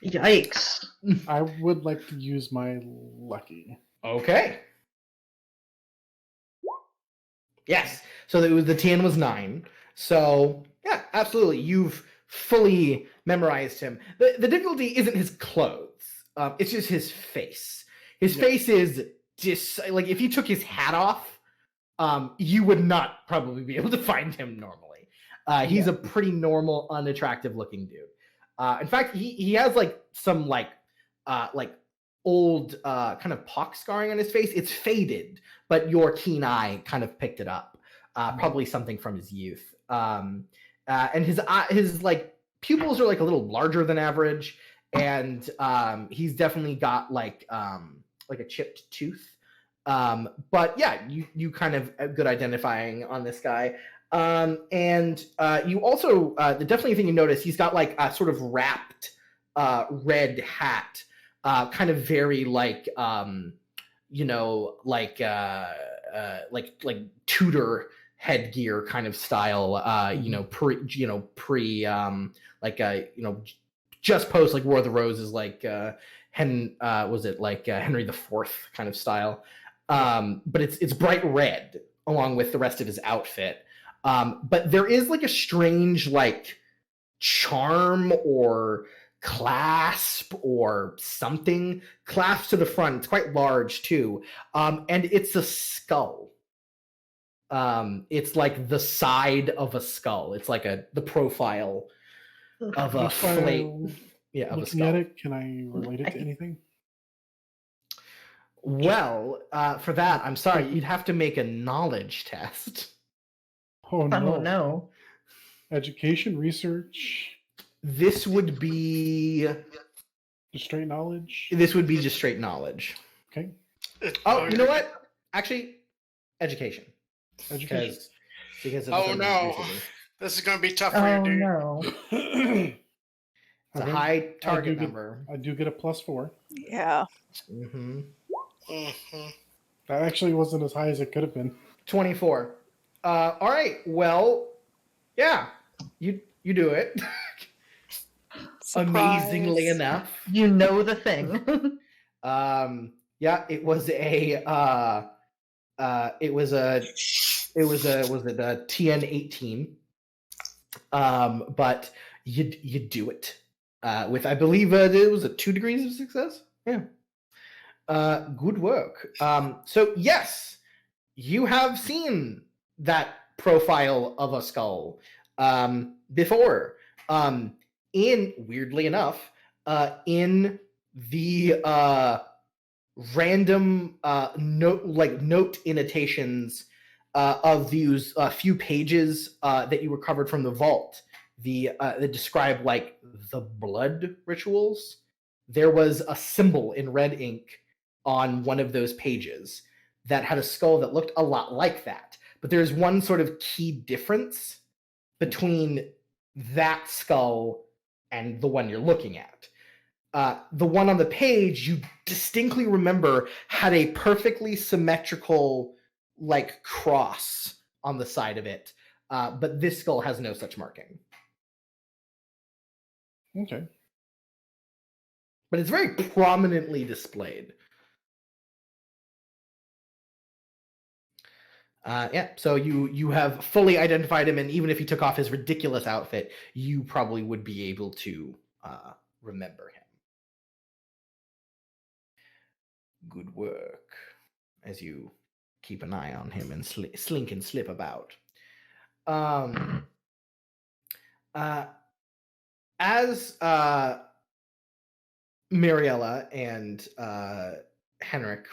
Yikes. I would like to use my lucky. Okay. Yes. So the TN was 9. So yeah, absolutely. You've fully memorized him. The difficulty isn't his clothes. It's just his face. His face is just like if you took his hat off, you would not probably be able to find him normally. He's a pretty normal, unattractive looking dude. In fact, he has like some like old kind of pock scarring on his face. It's faded, but your keen eye kind of picked it up. Probably something from his youth. And his like pupils are like a little larger than average, and he's definitely got like a chipped tooth. But yeah, you kind of good identifying on this guy. And you also the definitely thing you notice, he's got like a sort of wrapped red hat, kind of very like like Tudor headgear kind of style, just post like War of the Roses, like Henry the Fourth kind of style. But it's bright red along with the rest of his outfit. But there is like a strange like charm or clasp or something clasped to the front. It's quite large too. And it's a skull. It's like the side of a skull. It's like the profile of a flake. Yeah, of a Looking skull. at it, can I relate it to anything? Well, for that, I'm sorry, you'd have to make a knowledge test. Oh no. Oh no. Education, research, This would be just straight knowledge. just straight knowledge. Okay. Oh, you know what? Actually, education. Education. Because of Oh the no, reasoning. this is going to be tough for Oh you, dude. no. It's a high target get- number. I do get a +4. Yeah. Mm-hmm. Mhm. That actually wasn't as high as it could have been. 24. All right. Well, yeah, you do it. Amazingly enough. You know the thing. Yeah, it was a was it a TN 18. But you do it with, I believe it was 2 degrees of success. Yeah. Good work. So yes, you have seen that profile of a skull before. Weirdly enough, in the random note annotations of these few pages that you recovered from the vault, that describe like the blood rituals. There was a symbol in red ink on one of those pages that had a skull that looked a lot like that. But there's one sort of key difference between that skull and the one you're looking at. The one on the page, you distinctly remember, had a perfectly symmetrical like cross on the side of it. But this skull has no such marking. Okay. But it's very prominently displayed. Yeah, so you have fully identified him, and even if he took off his ridiculous outfit, you probably would be able to remember him. Good work, as you keep an eye on him and slink and slip about. As Mariella and Henric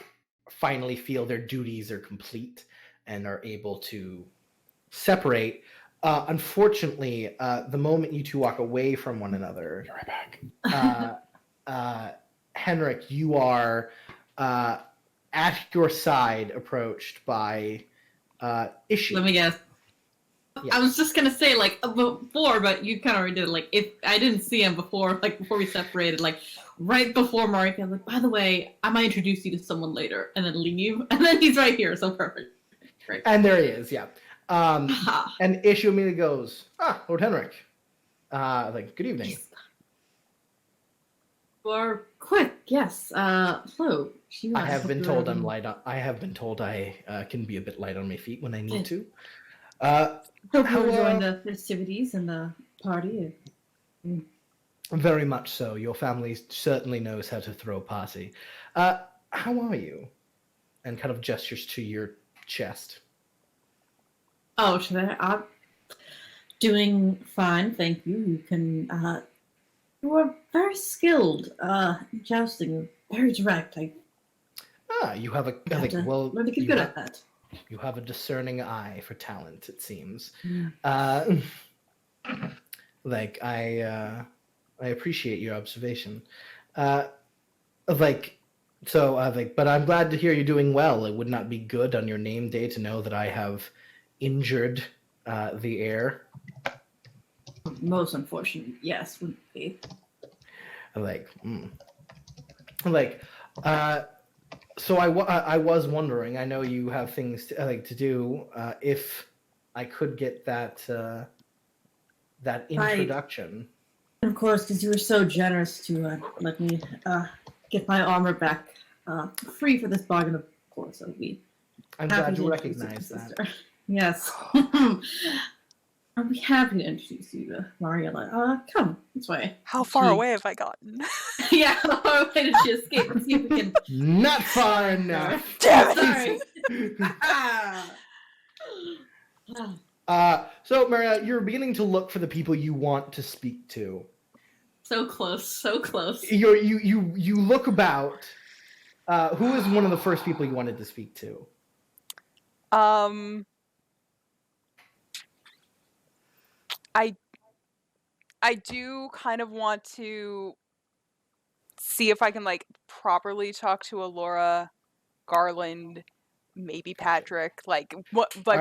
finally feel their duties are complete and are able to separate, unfortunately, the moment you two walk away from one another, Be right back. Henric, you are at your side, approached by Ishi. Let me guess. Yeah. I was just gonna say, like, before, but you kind of already did it. Like, if I didn't see him before, like, before we separated, like, right before Mark, I'm like, by the way, I might introduce you to someone later, and then leave, and then he's right here, so perfect. Great. And there he is, yeah. Ah, And Issue immediately goes, Lord Henric. Like, good evening. you are quick, yes. Hello. I have been told I'm light on. I have been told I can be a bit light on my feet when I need to. Hope you're how, enjoying the festivities and the party. Very much so. Your family certainly knows how to throw a party. How are you? And kind of gestures to your chest. Oh, should I? I'm doing fine, thank you. You can. You are very skilled. In jousting, very direct. You have a have to learn to get good at that. You have a discerning eye for talent, it seems. Mm. Like I appreciate your observation. But I'm glad to hear you're doing well. It would not be good on your name day to know that I have injured the heir. Most unfortunate, yes, would be. So I was wondering. I know you have things to do. If I could get that introduction. Of course, because you were so generous to let me get my armor back free for this bargain. Of course, I'll be. I'm glad you recognize that. Yes. I'll be happy to introduce you to Mariella. Come this way. How far away have I gotten? Yeah, how far away did she escape? Let's see if we can. Not far enough. Damn it! So Mariella, you're beginning to look for the people you want to speak to. So close, so close. You look about. Who is one of the first people you wanted to speak to? I do kind of want to see if I can properly talk to Alora, Garland, maybe Patrick, Right.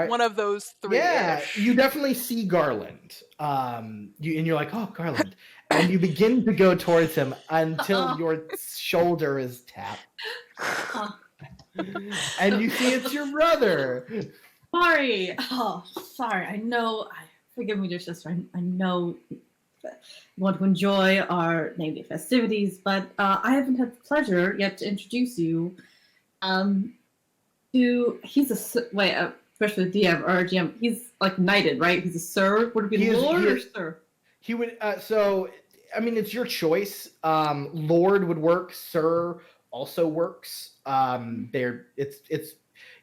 one of those three. Yeah, you definitely see Garland. You're like, oh, Garland, and you begin to go towards him until your shoulder is tapped, and you see it's your brother. Sorry. Oh, sorry. I know. Forgive me, dear sister. I know that you want to enjoy our name day festivities, but I haven't had the pleasure yet to introduce you to. He's especially the DM or GM. He's knighted, right? He's a sir. Would it be lord or sir? He would. So, I mean, it's your choice. Lord would work. Sir also works.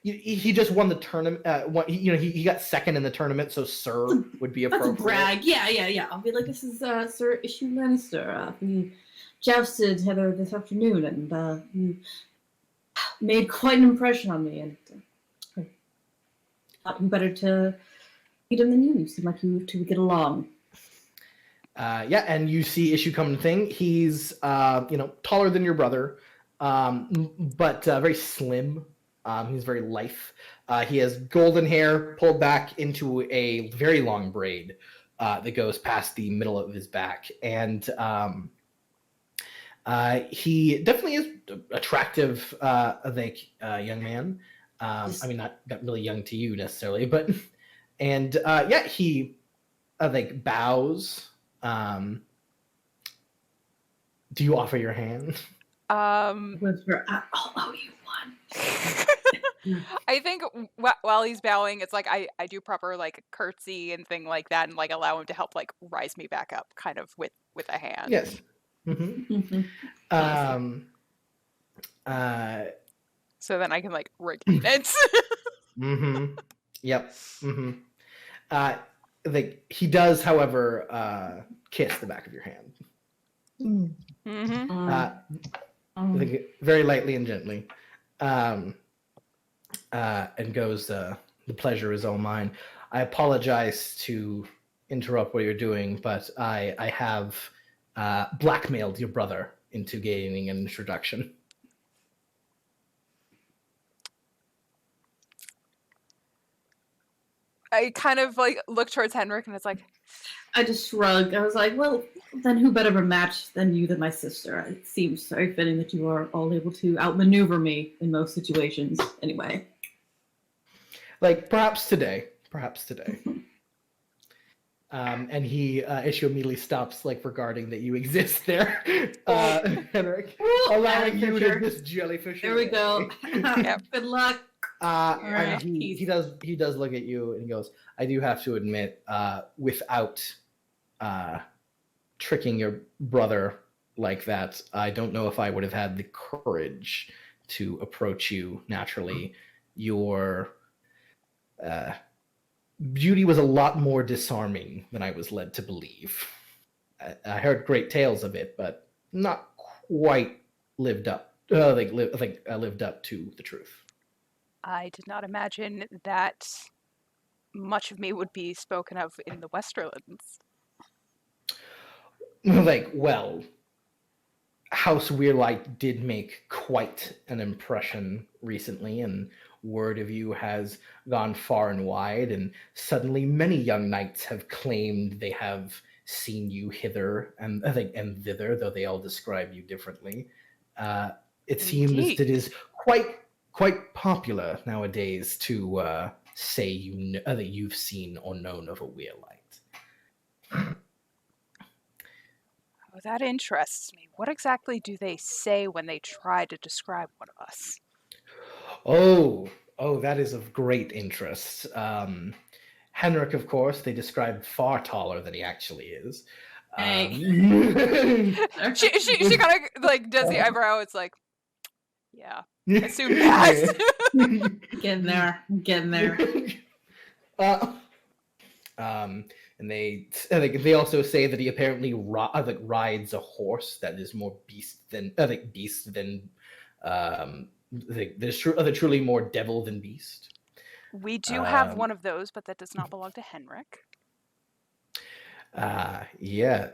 He just won the tournament. He got second in the tournament, so Sir would be appropriate. That's a brag. Yeah. I'll be like, this is Sir Issue Lannister. We jousted together this afternoon, and you made quite an impression on me. And I thought you better to meet him than you. You seem like you two get along. And you see Issue coming thing. He's taller than your brother, but very slim. He's very lithe. He has golden hair pulled back into a very long braid that goes past the middle of his back. And he definitely is attractive, young man. I mean, not really young to you necessarily, but... And he bows. Do you offer your hand? Whisper, I'll owe you one. I think while he's bowing, it's I do proper curtsy and thing like that, and allow him to help rise me back up, kind of with a hand. Yes. Mm-hmm. So then I can regain it. Mm-hmm. Yep. Mm-hmm. He does, however, kiss the back of your hand. Mm-hmm. Very lightly and gently. And goes, the pleasure is all mine. I apologize to interrupt what you're doing, but I have blackmailed your brother into gaining an introduction. I kind of look towards Henric, and it's I just shrugged. I was like, well, then who better of a match than you than my sister? It seems very fitting that you are all able to outmaneuver me in most situations, anyway. Like, perhaps today. And he Issue immediately stops, like, regarding that you exist there, Henric, allowing you to just jellyfish. There we go. Good luck. And he does look at you and he goes, I do have to admit, without tricking your brother like that, I don't know if I would have had the courage to approach you naturally. Your beauty was a lot more disarming than I was led to believe. I heard great tales of it, but not quite lived up. Lived up to the truth. I did not imagine that much of me would be spoken of in the Westerlands. Well, House Weirlight did make quite an impression recently, and word of you has gone far and wide, and suddenly many young knights have claimed they have seen you hither and thither, though they all describe you differently. It seems Indeed. it is quite popular nowadays to say that you've seen or known of a Weirlight. Oh, that interests me. What exactly do they say when they try to describe one of us? Oh, that is of great interest. Henric, of course, they describe far taller than he actually is. She kind of like does the eyebrow. It's like, yeah, assume that. Getting there. And they also say that he apparently rides a horse that is more beast than there's truly more devil than beast. We do have one of those, but that does not belong to Henric. Yeah.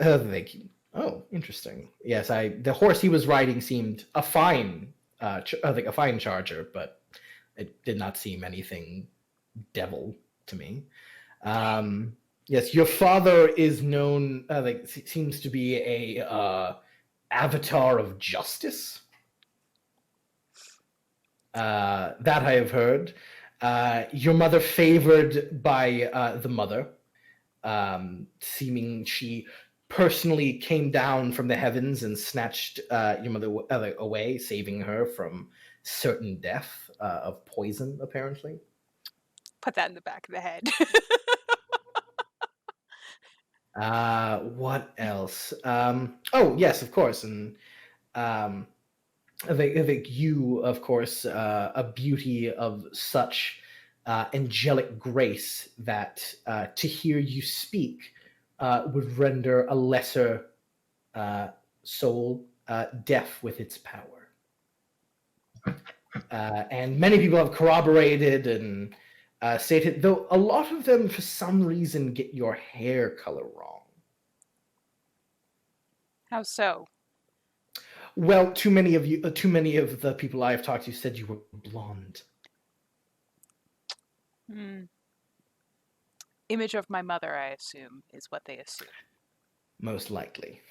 Oh, interesting. Yes, the horse he was riding seemed a fine charger, but it did not seem anything devil to me. Yes, your father is known, seems to be a avatar of justice. That I have heard. Your mother favored by the mother, seeming she personally came down from the heavens and snatched your mother away, saving her from certain death of poison, apparently. Put that in the back of the head. What else? Oh, yes, of course. And I think you, of course, a beauty of such angelic grace that to hear you speak would render a lesser soul deaf with its power. And many people have corroborated and stated, though a lot of them, for some reason, get your hair color wrong. How so? Well, too many of the people I have talked to said you were blonde. Image of my mother, I assume, is what they assume. Most likely.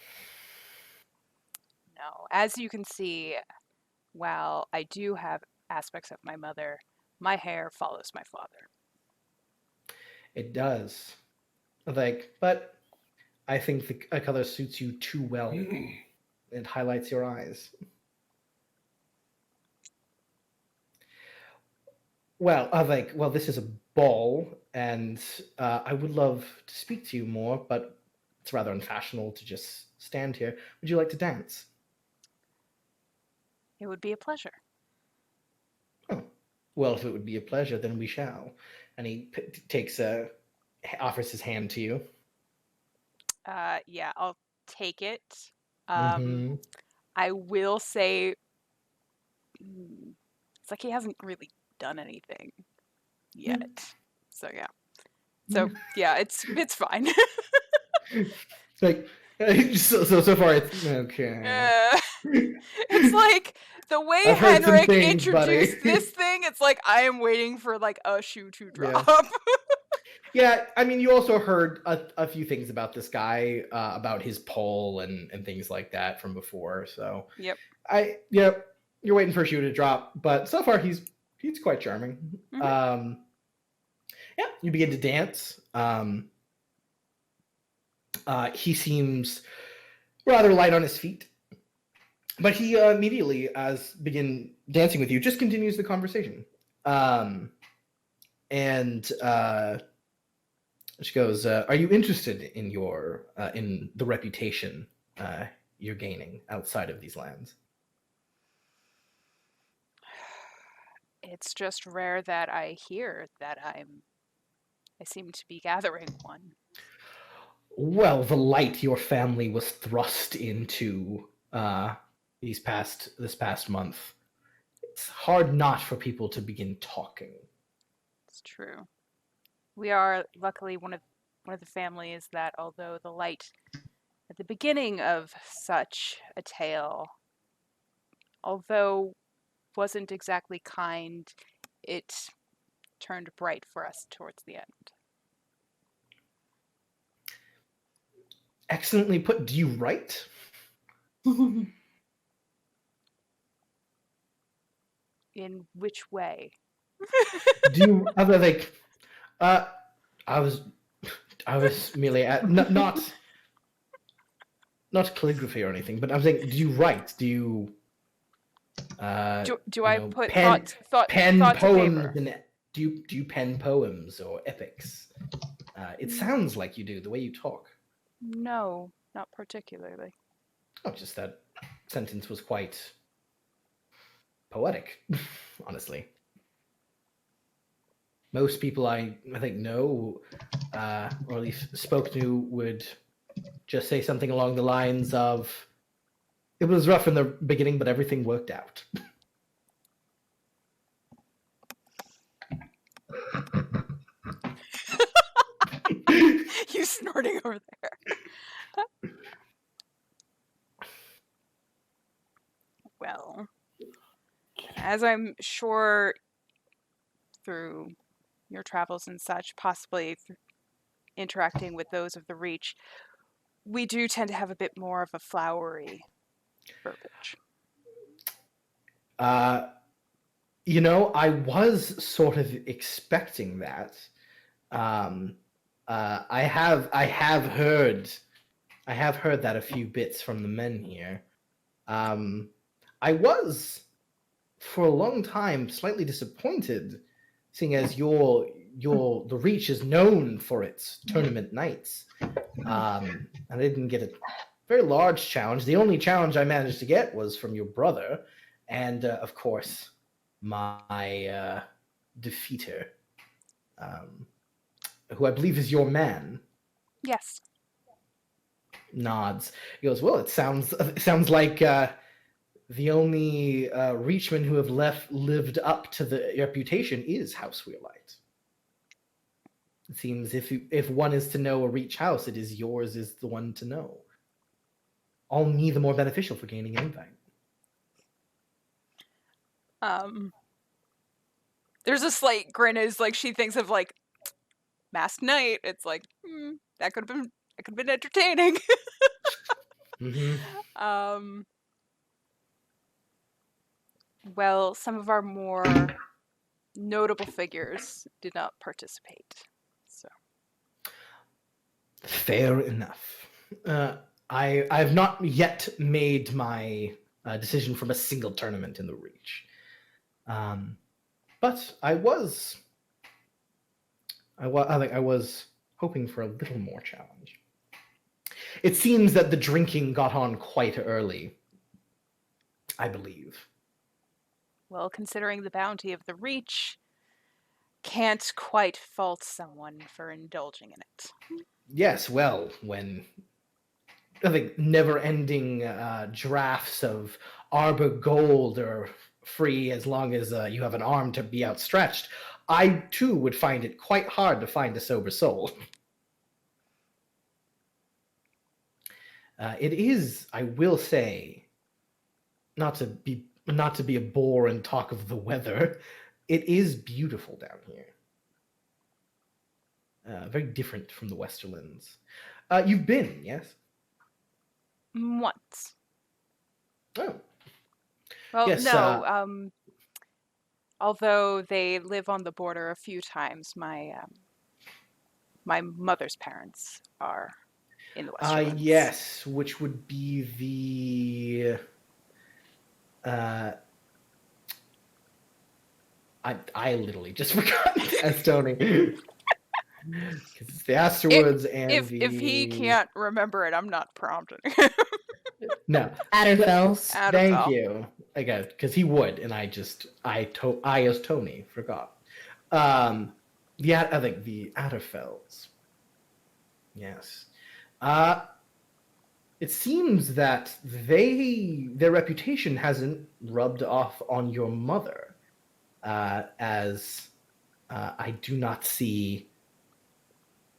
No. As you can see, while I do have aspects of my mother, my hair follows my father. It does. But I think the color suits you too well. It highlights your eyes. Well, this is a ball, and I would love to speak to you more, but it's rather unfashionable to just stand here. Would you like to dance? It would be a pleasure. Oh, well, if it would be a pleasure, then we shall. And he offers his hand to you. Yeah, I'll take it. Mhm. I will say, it's like he hasn't really done anything yet. So yeah. So yeah, it's fine. So far it's okay. It's like the way I've heard some Henric things, buddy. introduced this thing. It's like I am waiting for like a shoe to drop. Yeah, I mean, you also heard a few things about this guy, about his poll and things like that from before. So Yep. You're waiting for a shoe to drop, but so far he's quite charming. Mhm. Yeah, you begin to dance. He seems rather light on his feet, but he immediately, as begin dancing with you, just continues the conversation. And she goes, "Are you interested in your in the reputation you're gaining outside of these lands?" It's just rare that I hear that I seem to be gathering one. Well, the light your family was thrust into this past month, it's hard not for people to begin talking. It's true. We are luckily one of the families that, although the light at the beginning of such a tale, although wasn't exactly kind, it turned bright for us towards the end. Excellently put. Do you write? In which way? Do you other like? Uh, I was merely at not calligraphy or anything, but I'm saying, do you write? Do you Do I put pen thought to poems paper? and do you pen poems or epics? It sounds like you do the way you talk. No, not particularly. Oh, just that sentence was quite poetic, honestly. Most people I think know, or at least spoke to, would just say something along the lines of, "It was rough in the beginning, but everything worked out." You snorting over there. Well, as I'm sure through your travels and such, possibly interacting with those of the Reach, we do tend to have a bit more of a flowery verbiage. I was sort of expecting that. I have heard that a few bits from the men here. I was, for a long time, slightly disappointed, seeing as the Reach is known for its tournament nights. And I didn't get a very large challenge. The only challenge I managed to get was from your brother, and of course, my defeater, who I believe is your man. Yes. Nods. He goes, "Well, it sounds like the only Reachmen who have lived up to the reputation is House Weirlight. It seems if one is to know a Reach house, it is yours is the one to know. All me the more beneficial for gaining invite." There's a slight grin as like she thinks of like masked night. It's like that could have been entertaining. Mm-hmm. Well, some of our more notable figures did not participate. So Fair enough. I've not yet made my decision from a single tournament in the Reach. But I was hoping for a little more challenge. It seems that the drinking got on quite early, I believe. well, considering the bounty of the Reach, can't quite fault someone for indulging in it. Yes, well, when I think never-ending drafts of Arbor Gold are free as long as you have an arm to be outstretched, I too would find it quite hard to find a sober soul. It is, I will say, not to be a bore and talk of the weather, it is beautiful down here. very different from the Westerlands. You've been, yes? Once. Oh, Well, yes. no. Although they live on the border a few times, my mother's parents are in the Westerlands. Yes, which would be the. I literally just forgot as Tony. Because it's the Asterwoods and if the. if he can't remember it, I'm not prompting him. No. Adderfells. Thank Adderfell. you. Again, because he would, and I as Tony forgot. I think the Adderfells. Yes. It seems that their reputation hasn't rubbed off on your mother, as I do not see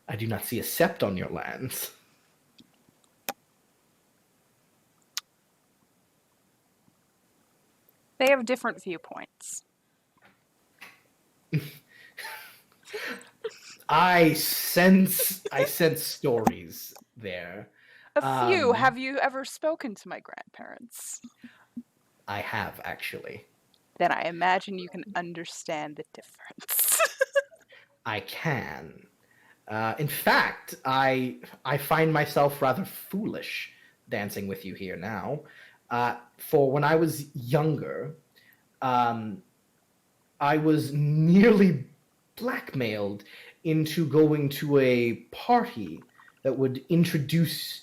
a sept on your lands. They have different viewpoints. I sense stories there. A few. Have you ever spoken to my grandparents? I have, actually. Then I imagine you can understand the difference. I can. In fact, I find myself rather foolish dancing with you here now. For when I was younger, I was nearly blackmailed into going to a party that would introduce,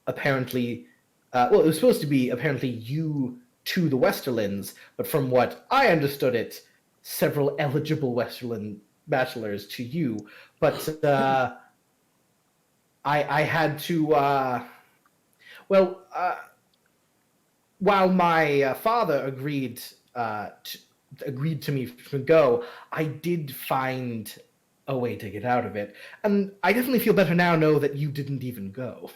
apparently, it was supposed to be apparently you to the Westerlands, but from what I understood it, several eligible Westerland bachelors to you. But I had to, while my father agreed to me to go, I did find a way to get out of it, and I definitely feel better now. Know that you didn't even go.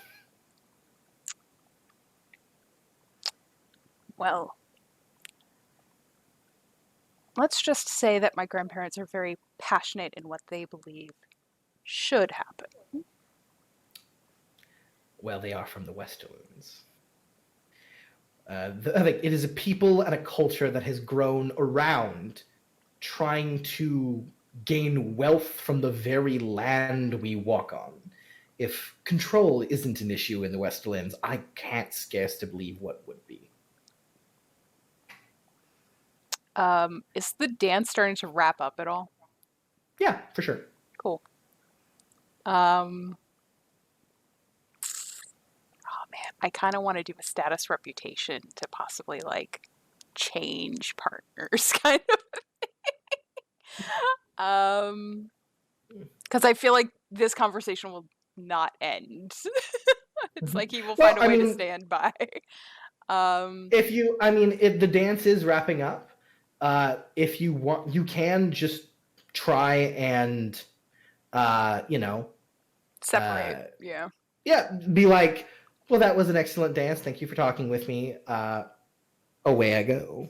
Well, let's just say that my grandparents are very passionate in what they believe should happen. Well, they are from the Westerlands. It is a people and a culture that has grown around trying to gain wealth from the very land we walk on. If control isn't an issue in the Westerlands, I can't scarce to believe what would be. Is the dance starting to wrap up at all? Yeah, for sure. Cool. Oh man, I kind of want to do a status reputation to possibly like change partners, kind of. Because I feel like this conversation will not end. It's like he will find a way to stand by. If the dance is wrapping up, if you want, you can just try and, separate. Yeah. Yeah, be like, well, that was an excellent dance. Thank you for talking with me. Away I go.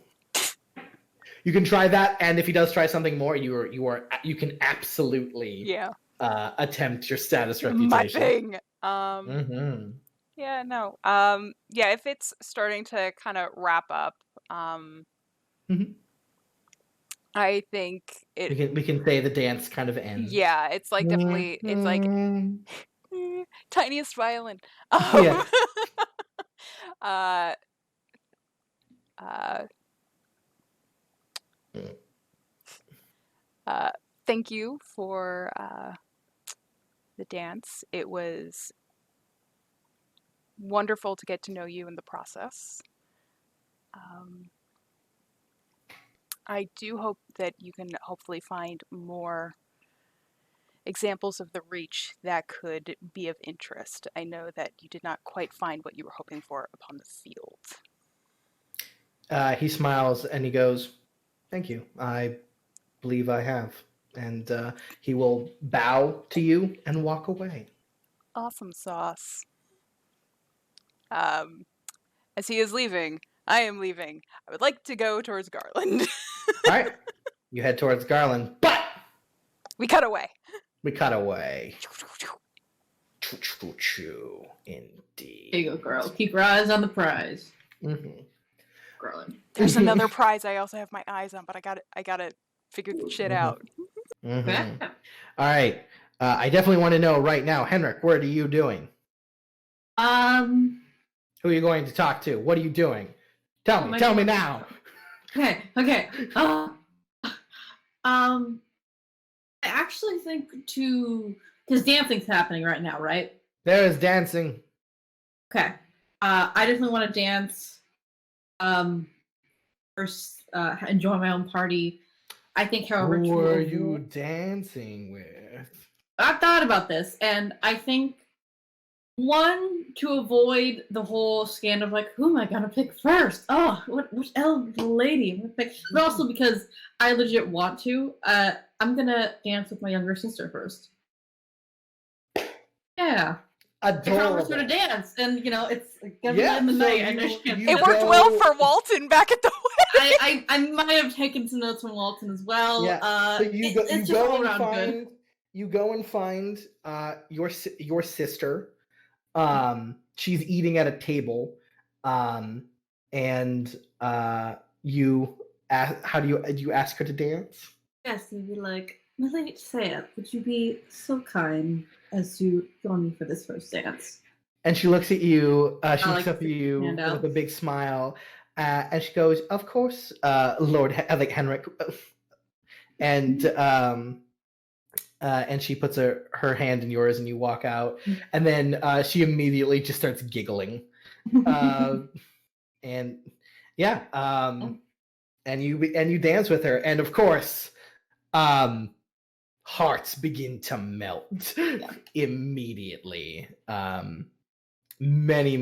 You can try that, and if he does try something more, you can absolutely attempt your status reputation. My thing. Mm-hmm. Yeah, no. Yeah, if it's starting to kind of wrap up, I think we can say the dance kind of ends. Yeah, it's like definitely it's like tiniest violin. Yeah. Thank you for the dance. It was wonderful to get to know you in the process. I do hope that you can hopefully find more examples of the reach that could be of interest. I know that you did not quite find what you were hoping for upon the field. He smiles and he goes, "Thank you. I believe I have." And he will bow to you and walk away. Awesome sauce. As he is leaving, I am leaving. I would like to go towards Garland. All right. You head towards Garland, but we cut away. We cut away. Choo, indeed. There you go, girl. Keep your eyes on the prize. Mm-hmm. Girling. There's another prize I also have my eyes on, but I gotta figure the shit out. Mm-hmm. All right. I definitely want to know right now, Henric, what are you doing? Who are you going to talk to? What are you doing? Tell me now. Okay. I actually think because dancing's happening right now, right? There is dancing. Okay. I definitely want to dance. First, enjoy my own party. I think, however, Who are you dancing with? I thought about this, and I think to avoid the whole scandal of like, who am I gonna pick first? Oh, which lady I'm gonna pick? But also because I legit want to. I'm gonna dance with my younger sister first. Yeah. If I was to dance, and it's gonna be in the night. It worked well for Walton back at the wedding. I might have taken some notes from Walton as well. Yeah. So you go and find your sister. She's eating at a table. And you ask, do you ask her to dance? Yes, you'd be like, my lady Saya, would you be so kind as to join me for this first dance? And she looks at you. She looks up at you with a big smile, and she goes, "Of course, Lord Henric." And she puts her hand in yours, and you walk out. And then she immediately just starts giggling, and yeah, and you dance with her, and of course, hearts begin to melt immediately. Many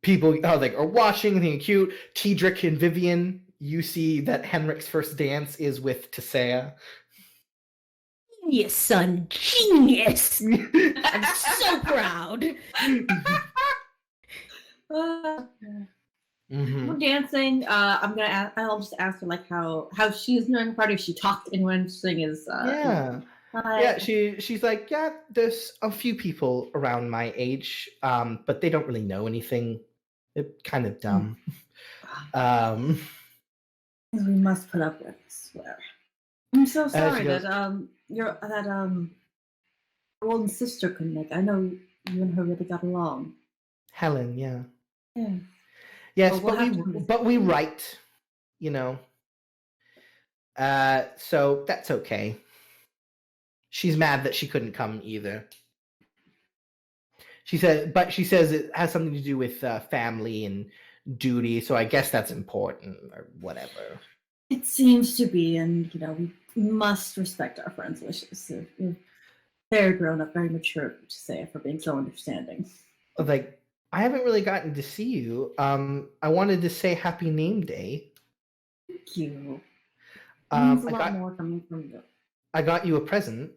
people are watching, thinking cute. Tidric and Vivian, you see that Henric's first dance is with Tisea. Genius, son, genius! I'm so proud. We're dancing. I'll just ask her like how she's doing the party. If she talked to anyone interesting. She's like, yeah, there's a few people around my age, but they don't really know anything. They're kind of dumb. We must put up with, I swear. I'm so sorry that your older sister couldn't make. I know you and her really got along. Helen, yeah. Yeah. Yes, well, but we write, so that's okay. She's mad that she couldn't come either. She says it has something to do with family and duty, so I guess that's important or whatever. It seems to be, and we must respect our friends' wishes. You're very grown up, very mature to say for being so understanding. Like, I haven't really gotten to see you. I wanted to say happy name day. Thank you. Means a lot more coming from you. I got you a present.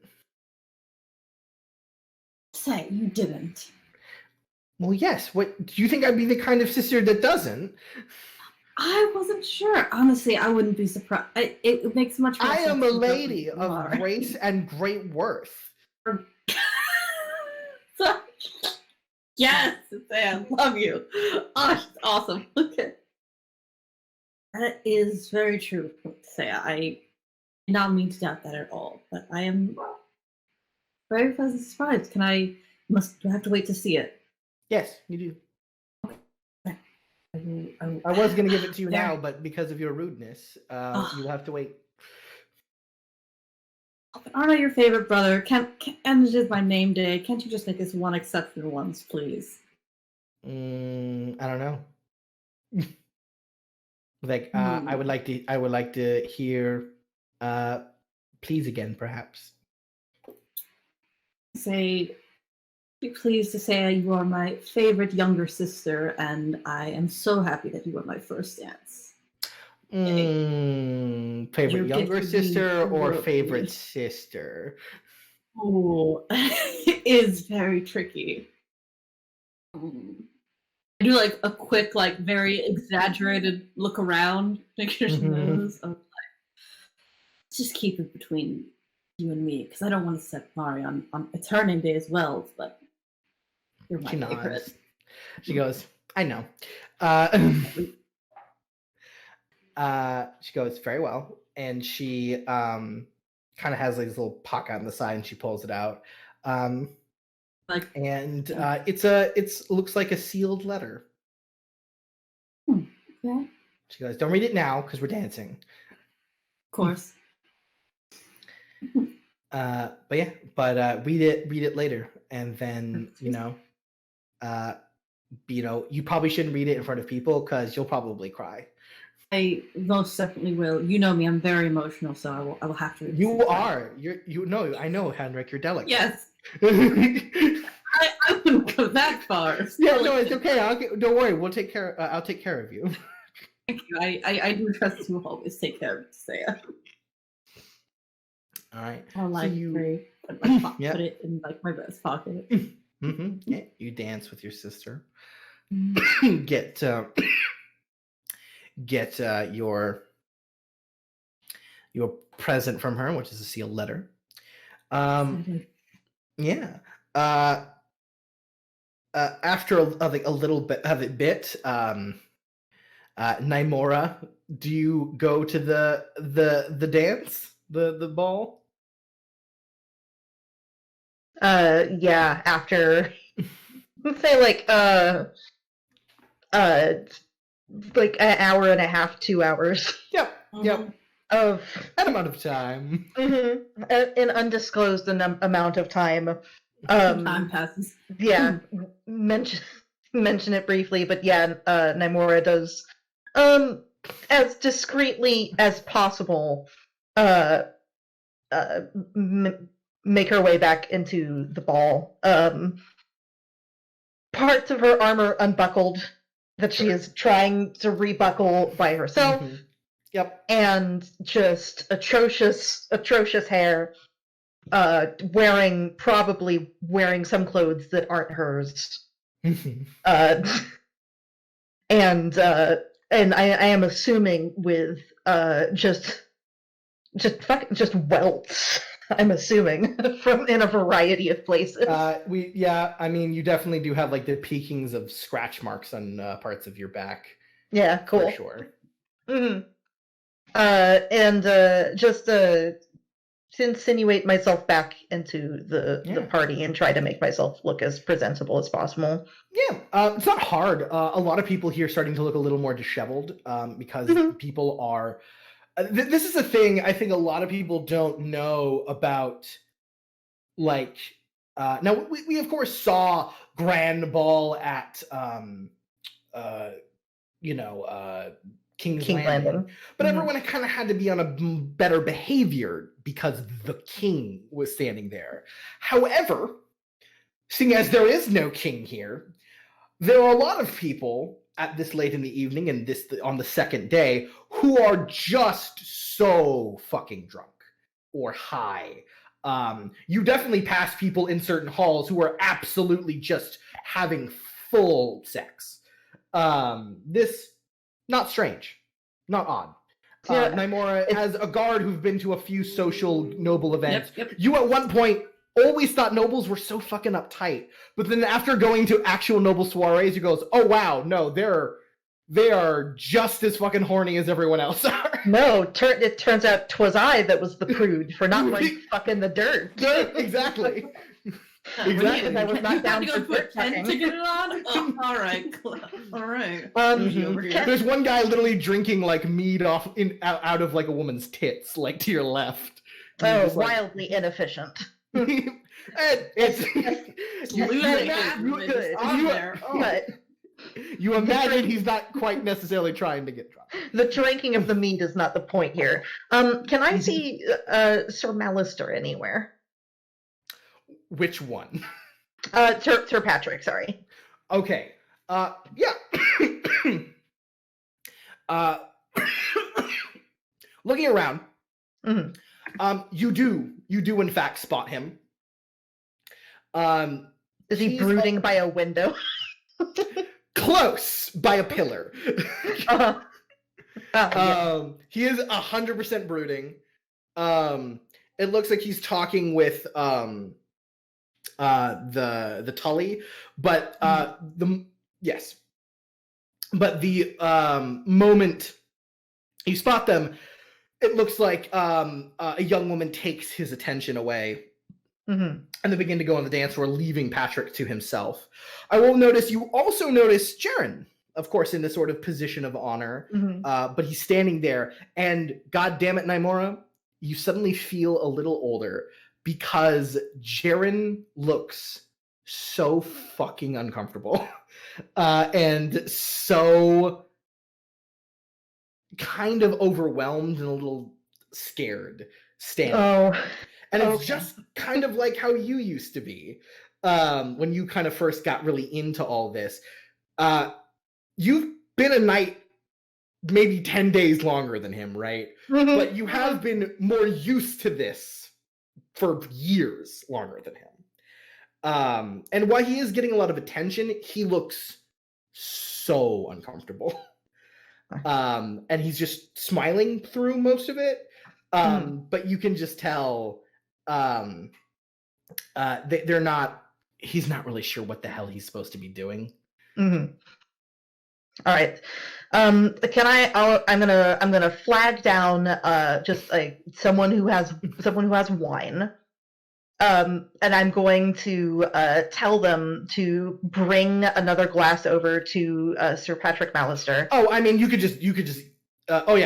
Say you didn't. Well, yes. What do you think? I'd be the kind of sister that doesn't? I wasn't sure. Honestly, I wouldn't be surprised. It makes much more sense. I am a lady of grace and great worth. Yes, I love you. Oh, she's awesome. Okay. That is very true, Saya. I did not mean to doubt that at all, but I am very pleasantly surprised. Do I have to wait to see it? Yes, you do. I was going to give it to you now, but because of your rudeness, you'll have to wait. Aren't I your favorite brother? And it is my name day. Can't you just make this one exception once, please? I don't know. I would like to hear please again, perhaps. Be pleased to say you are my favorite younger sister, and I am so happy that you were my first dance. Favorite younger sister or favorite sister? Oh, it is very tricky. I do like a quick, very exaggerated look around, make sure she knows. just keep it between you and me, because I don't want to set Mari on a turning day as well, but you're my She favorite. nods. She goes, I know. She goes, very well. And she kind of has like this little pocket on the side and she pulls it out. It looks like a sealed letter. Okay. She goes, don't read it now because we're dancing. Of course. Read it later. And then, you probably shouldn't read it in front of people because you'll probably cry. I most definitely will. You know me, I'm very emotional, so I will have to. You are. I know, Henric, you're delicate. Yes. I wouldn't go that far. Yeah, no, it's okay. Don't worry. We'll take care. I'll take care of you. Thank you. I do trust you will always take care of Saya. All right. I'll put it in like my vest pocket. Yeah, you dance with your sister. Get your present from her, which is a sealed letter. Yeah. After a little bit of it, Nymora, do you go to the dance, the ball? Yeah, after say like an hour and a half, 2 hours. Yep. Of that amount of time. An undisclosed amount of time. Time passes. Yeah, mention it briefly, but yeah, Nymora does as discreetly as possible make her way back into the ball. Parts of her armor unbuckled that she is trying to rebuckle by herself. Yep. And just atrocious hair. Probably wearing some clothes that aren't hers. And I am assuming with just welts. I'm assuming from in a variety of places. You definitely do have like the peakings of scratch marks on parts of your back. Yeah, cool. For sure. Just to insinuate myself back into the party and try to make myself look as presentable as possible. Yeah, it's not hard. A lot of people here are starting to look a little more disheveled because people are. This is a thing I think a lot of people don't know about. Like, now we of course saw Grand Ball at King's Landing. But everyone kind of had to be on a better behavior because the king was standing there. However, seeing as there is no king here, there are a lot of people at this late in the evening and on the second day who are just so fucking drunk or high. You definitely pass people in certain halls who are absolutely just having full sex. This not strange, not odd. Nymora has a guard who've been to a few social noble events. Yep. You at one point always thought nobles were so fucking uptight, but then after going to actual noble soirees, you goes, oh wow, no, they are just as fucking horny as everyone else are. No, it turns out 'twas I that was the prude for not like fucking the dirt. Exactly. Exactly. I was not down to for go put dirt 10 fucking. to get it on? Oh, all right. There's one guy literally drinking like mead out of like a woman's tits, like to your left. Oh, wildly inefficient. You imagine he's not quite necessarily trying to get drunk. The drinking of the mead is not the point here. Can I see Sir Malister anywhere? Which one? Sir Patrick, sorry. Okay. Yeah. Looking around, you do in fact spot him. Is he brooding by a window? Close by a pillar. Yes. He is 100% brooding. It looks like he's talking with the Tully, but but the moment you spot them, it looks like a young woman takes his attention away. Mm-hmm. And they begin to go on the dance floor, leaving Patrick to himself. You also notice Jaren, of course, in this sort of position of honor, but he's standing there. And God damn it, Naimora, you suddenly feel a little older because Jaren looks so fucking uncomfortable and so kind of overwhelmed and a little scared standing. Oh. And it's just kind of like how you used to be when you kind of first got really into all this. You've been a knight maybe 10 days longer than him, right? But you have been more used to this for years longer than him. And while he is getting a lot of attention, he looks so uncomfortable. And he's just smiling through most of it. But you can just tell they're not, he's not really sure what the hell he's supposed to be doing. All right. I'm gonna flag down just like someone who has wine. And I'm going to tell them to bring another glass over to Sir Patrick Mallister. Oh, I mean, you could just so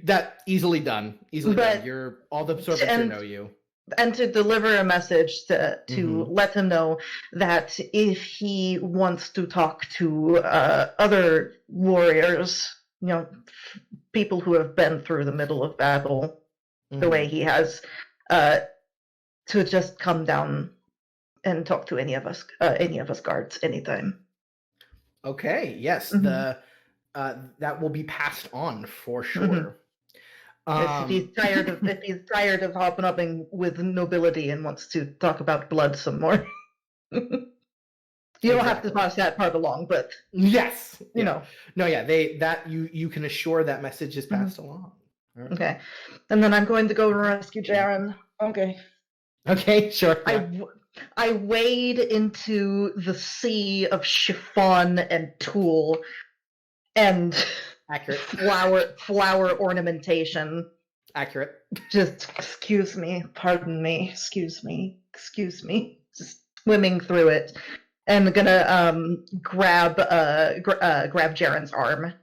that easily done. You're all the servants here know you. And to deliver a message to let him know that if he wants to talk to other warriors, people who have been through the middle of battle the way he has, to just come down and talk to any of us guards anytime. Okay, yes, that will be passed on for sure. If he's tired of hopping up with nobility and wants to talk about blood some more. You don't have to pass that part along, but yes, you know. No, yeah, you can assure that message is passed along. Right. Okay, and then I'm going to go rescue Jaren. Okay, sure. I wade into the sea of chiffon and tulle and accurate flower ornamentation. Accurate. Just excuse me, pardon me, excuse me, just swimming through it, and gonna grab Jaren's arm.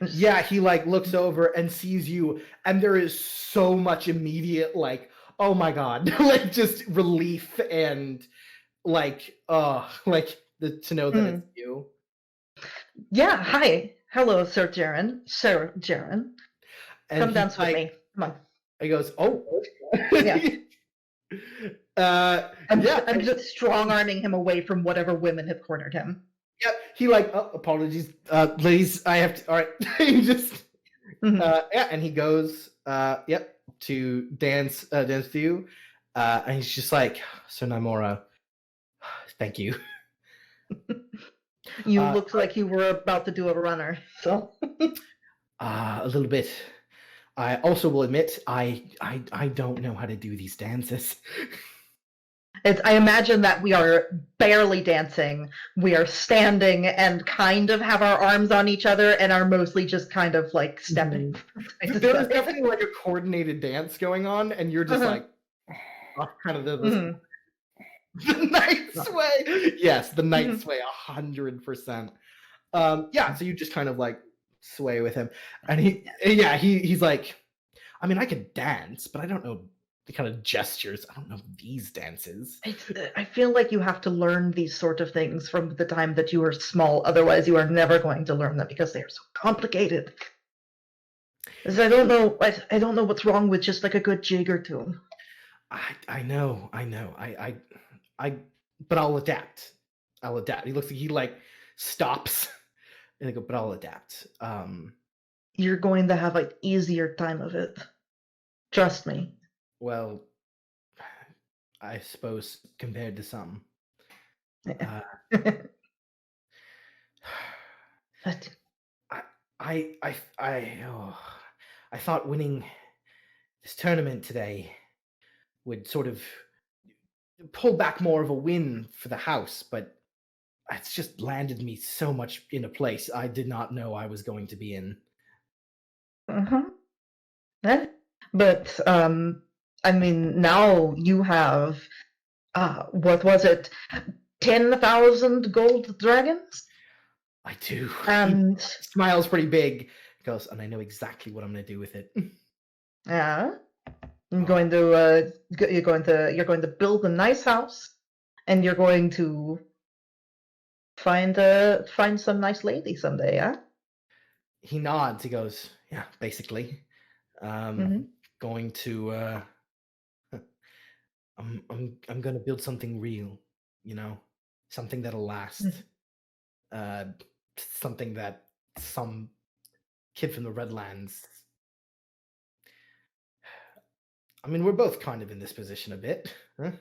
Yeah, he looks over and sees you, and there is so much immediate oh my god, just relief and to know that it's you. Yeah, hi. Hello, Sir Jaren. Come dance with me. Come on. He goes, oh. Yeah. I'm just strong-arming him away from whatever women have cornered him. Yep. He apologies, ladies. I have to. All right. He just. And he goes. To dance with you, and he's just like, "So Naimora, thank you." You looked like you were about to do a runner, so. A little bit. I also will admit, I don't know how to do these dances. I imagine that we are barely dancing. We are standing and kind of have our arms on each other and are mostly just kind of stepping. There's definitely a coordinated dance going on, and you're just off kind of the night sway. Yes, the night sway, 100%. So you just kind of sway with him, and he's like, I mean, I could dance, but I don't know the kind of gestures. I don't know these dances. I feel like you have to learn these sort of things from the time that you were small. Otherwise, you are never going to learn them because they are so complicated. I don't know. I don't know what's wrong with just a good jig or two. I know. But I'll adapt. He looks like he stops, and I go, but I'll adapt. You're going to have an easier time of it. Trust me. Well, I suppose compared to some. But I thought winning this tournament today would sort of pull back more of a win for the house, but it's just landed me so much in a place I did not know I was going to be in. Uh-huh. Yeah. But I mean, now you have what was it, 10,000 gold dragons? I do. He And smiles pretty big. He goes, and I know exactly what I'm going to do with it. yeah, you're Oh. going to you're going to build a nice house, and you're going to find some nice lady someday, yeah? He nods. He goes, yeah, basically. Mhm. Going to I'm going to build something real, something that'll last. Something that some kid from the Redlands. I mean, we're both kind of in this position a bit. Huh?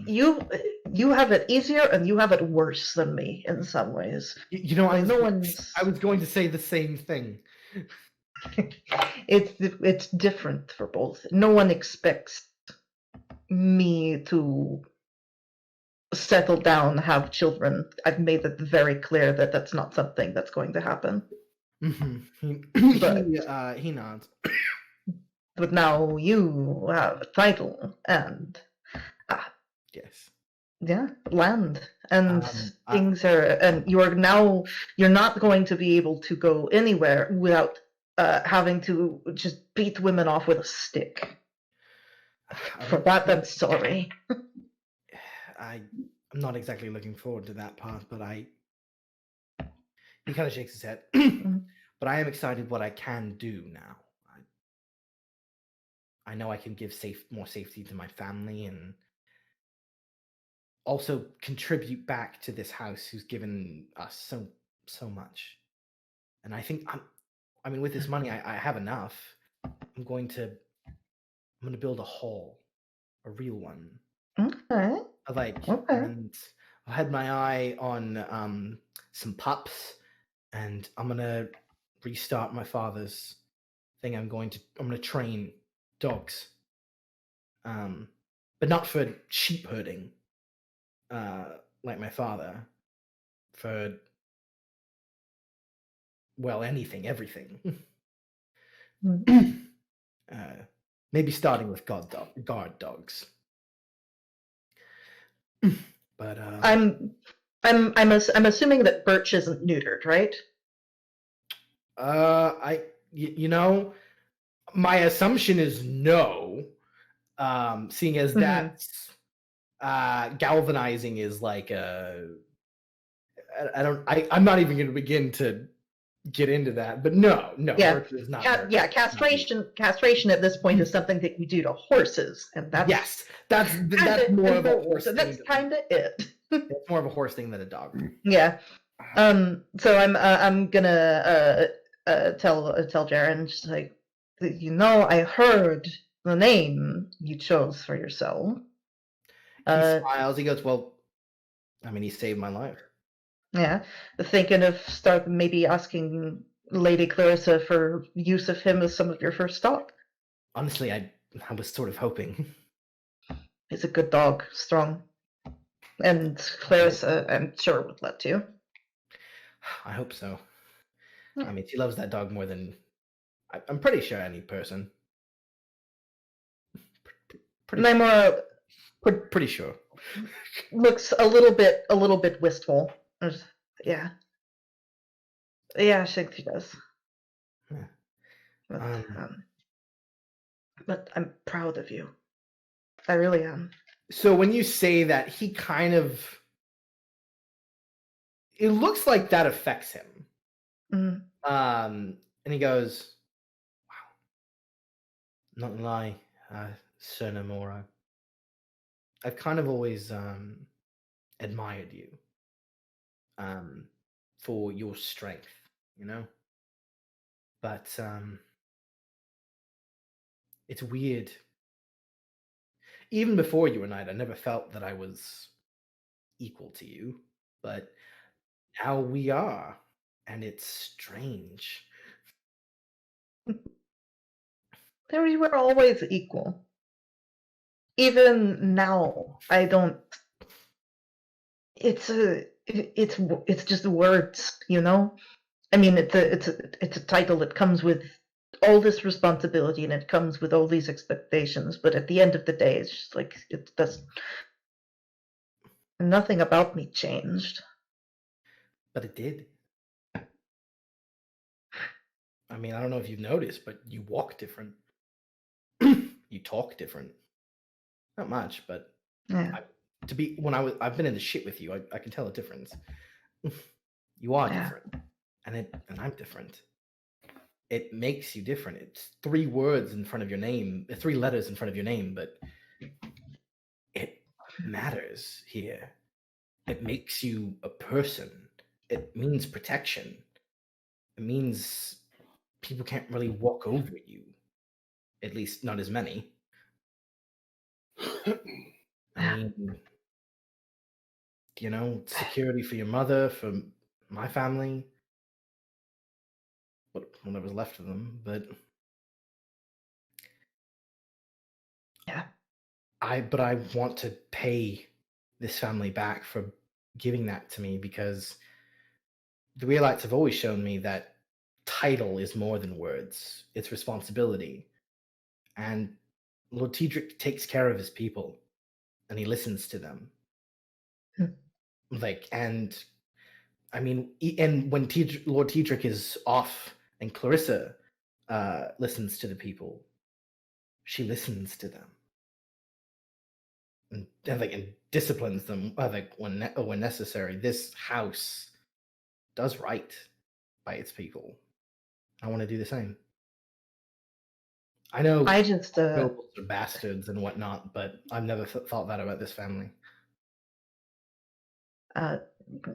You have it easier and you have it worse than me in some ways. I Like, was going to say the same thing. it's different for both. No one expects me to settle down, have children. I've made it very clear that that's not something that's going to happen. He nods. But now you have a title and Yes. yeah, land and I- things are, and you're not going to be able to go anywhere without having to just beat women off with a stick. For that, I'm sorry. I'm not exactly looking forward to that part, but he kind of shakes his head. But I am excited what I can do now. I know I can give more safety to my family and also contribute back to this house who's given us so much. And I think with this money I have enough. I'm going to build a hall, a real one. Okay. And I had my eye on some pups, and I'm gonna restart my father's thing. I'm gonna train dogs, but not for sheep herding, like my father. For anything, everything. Maybe starting with guard dogs. But I'm assuming that Birch isn't neutered, right? My assumption is no. Seeing as that's galvanizing is like I'm not even going to begin to get into that, but no, Yeah. Birch is not. Castration at this point is something that you do to horses, and that's that's more of a horse thing. That's kind of it. It's more of a horse thing than a dog. Yeah. So I'm gonna tell Jaren, just like, I heard the name you chose for yourself. He smiles. He goes, "Well, he saved my life." Yeah, thinking of maybe asking Lady Clarissa for use of him as some of your first stock. Honestly, I was sort of hoping. He's a good dog, strong, and Clarissa, I'm sure, would let you. I hope so. She loves that dog more than I'm pretty sure any person. Pretty sure. Looks a little bit wistful. Yeah. Yeah, I think she does. Yeah. But I'm proud of you. I really am. So when you say that, he kind of, it looks like that affects him. And he goes, "Wow, not gonna lie, Sir Nomura, I've kind of always admired you for your strength, but it's weird. Even before you were knight, I never felt that I was equal to you, but now we are, and it's strange." We were always equal. Even now, I don't. It's just words, you know. I mean, it's a title that comes with all this responsibility and it comes with all these expectations. But at the end of the day, it's just like it does. Nothing about me changed. But it did. I mean, I don't know if you've noticed, but you walk different. You talk different. Not much, but Yeah. I've been in the shit with you. I can tell a difference. You are Yeah. different, and I'm different. It makes you different. It's 3 words in front of your name, 3 letters in front of your name, but it matters here. It makes you a person. It means protection. It means people can't really walk over you. At least not as many. I mean, you know, security for your mother, for my family, whatever's left of them. But Yeah. I want to pay this family back for giving that to me, because the Weirlights have always shown me that title is more than words. It's responsibility. And Lord Tedric takes care of his people, and he listens to them. And I mean, and when Lord Tedric is off and Clarissa listens to the people, she listens to them and disciplines them when necessary. This house does right by its people. I want to do the same. I know I just nobles are bastards and whatnot, but I've never thought that about this family.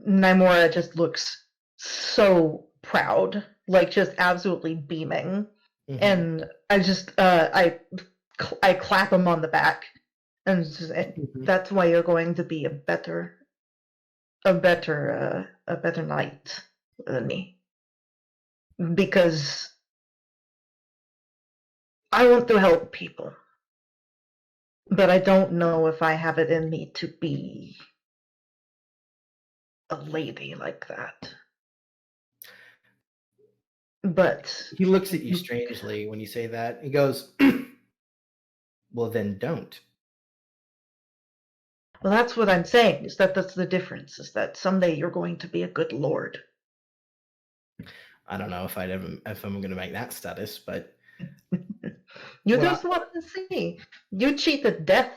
Nymora just looks so proud, like just absolutely beaming. And I just I clap him on the back and say, that's why you're going to be a better knight than me, because I want to help people, but I don't know if I have it in me to be a lady like that. But he looks at you strangely when you say that. He goes, well, then don't. Well, that's what I'm saying, is that's the difference, is that someday you're going to be a good lord. I don't know if I'm going to make that status, but you just want to see. You cheated death,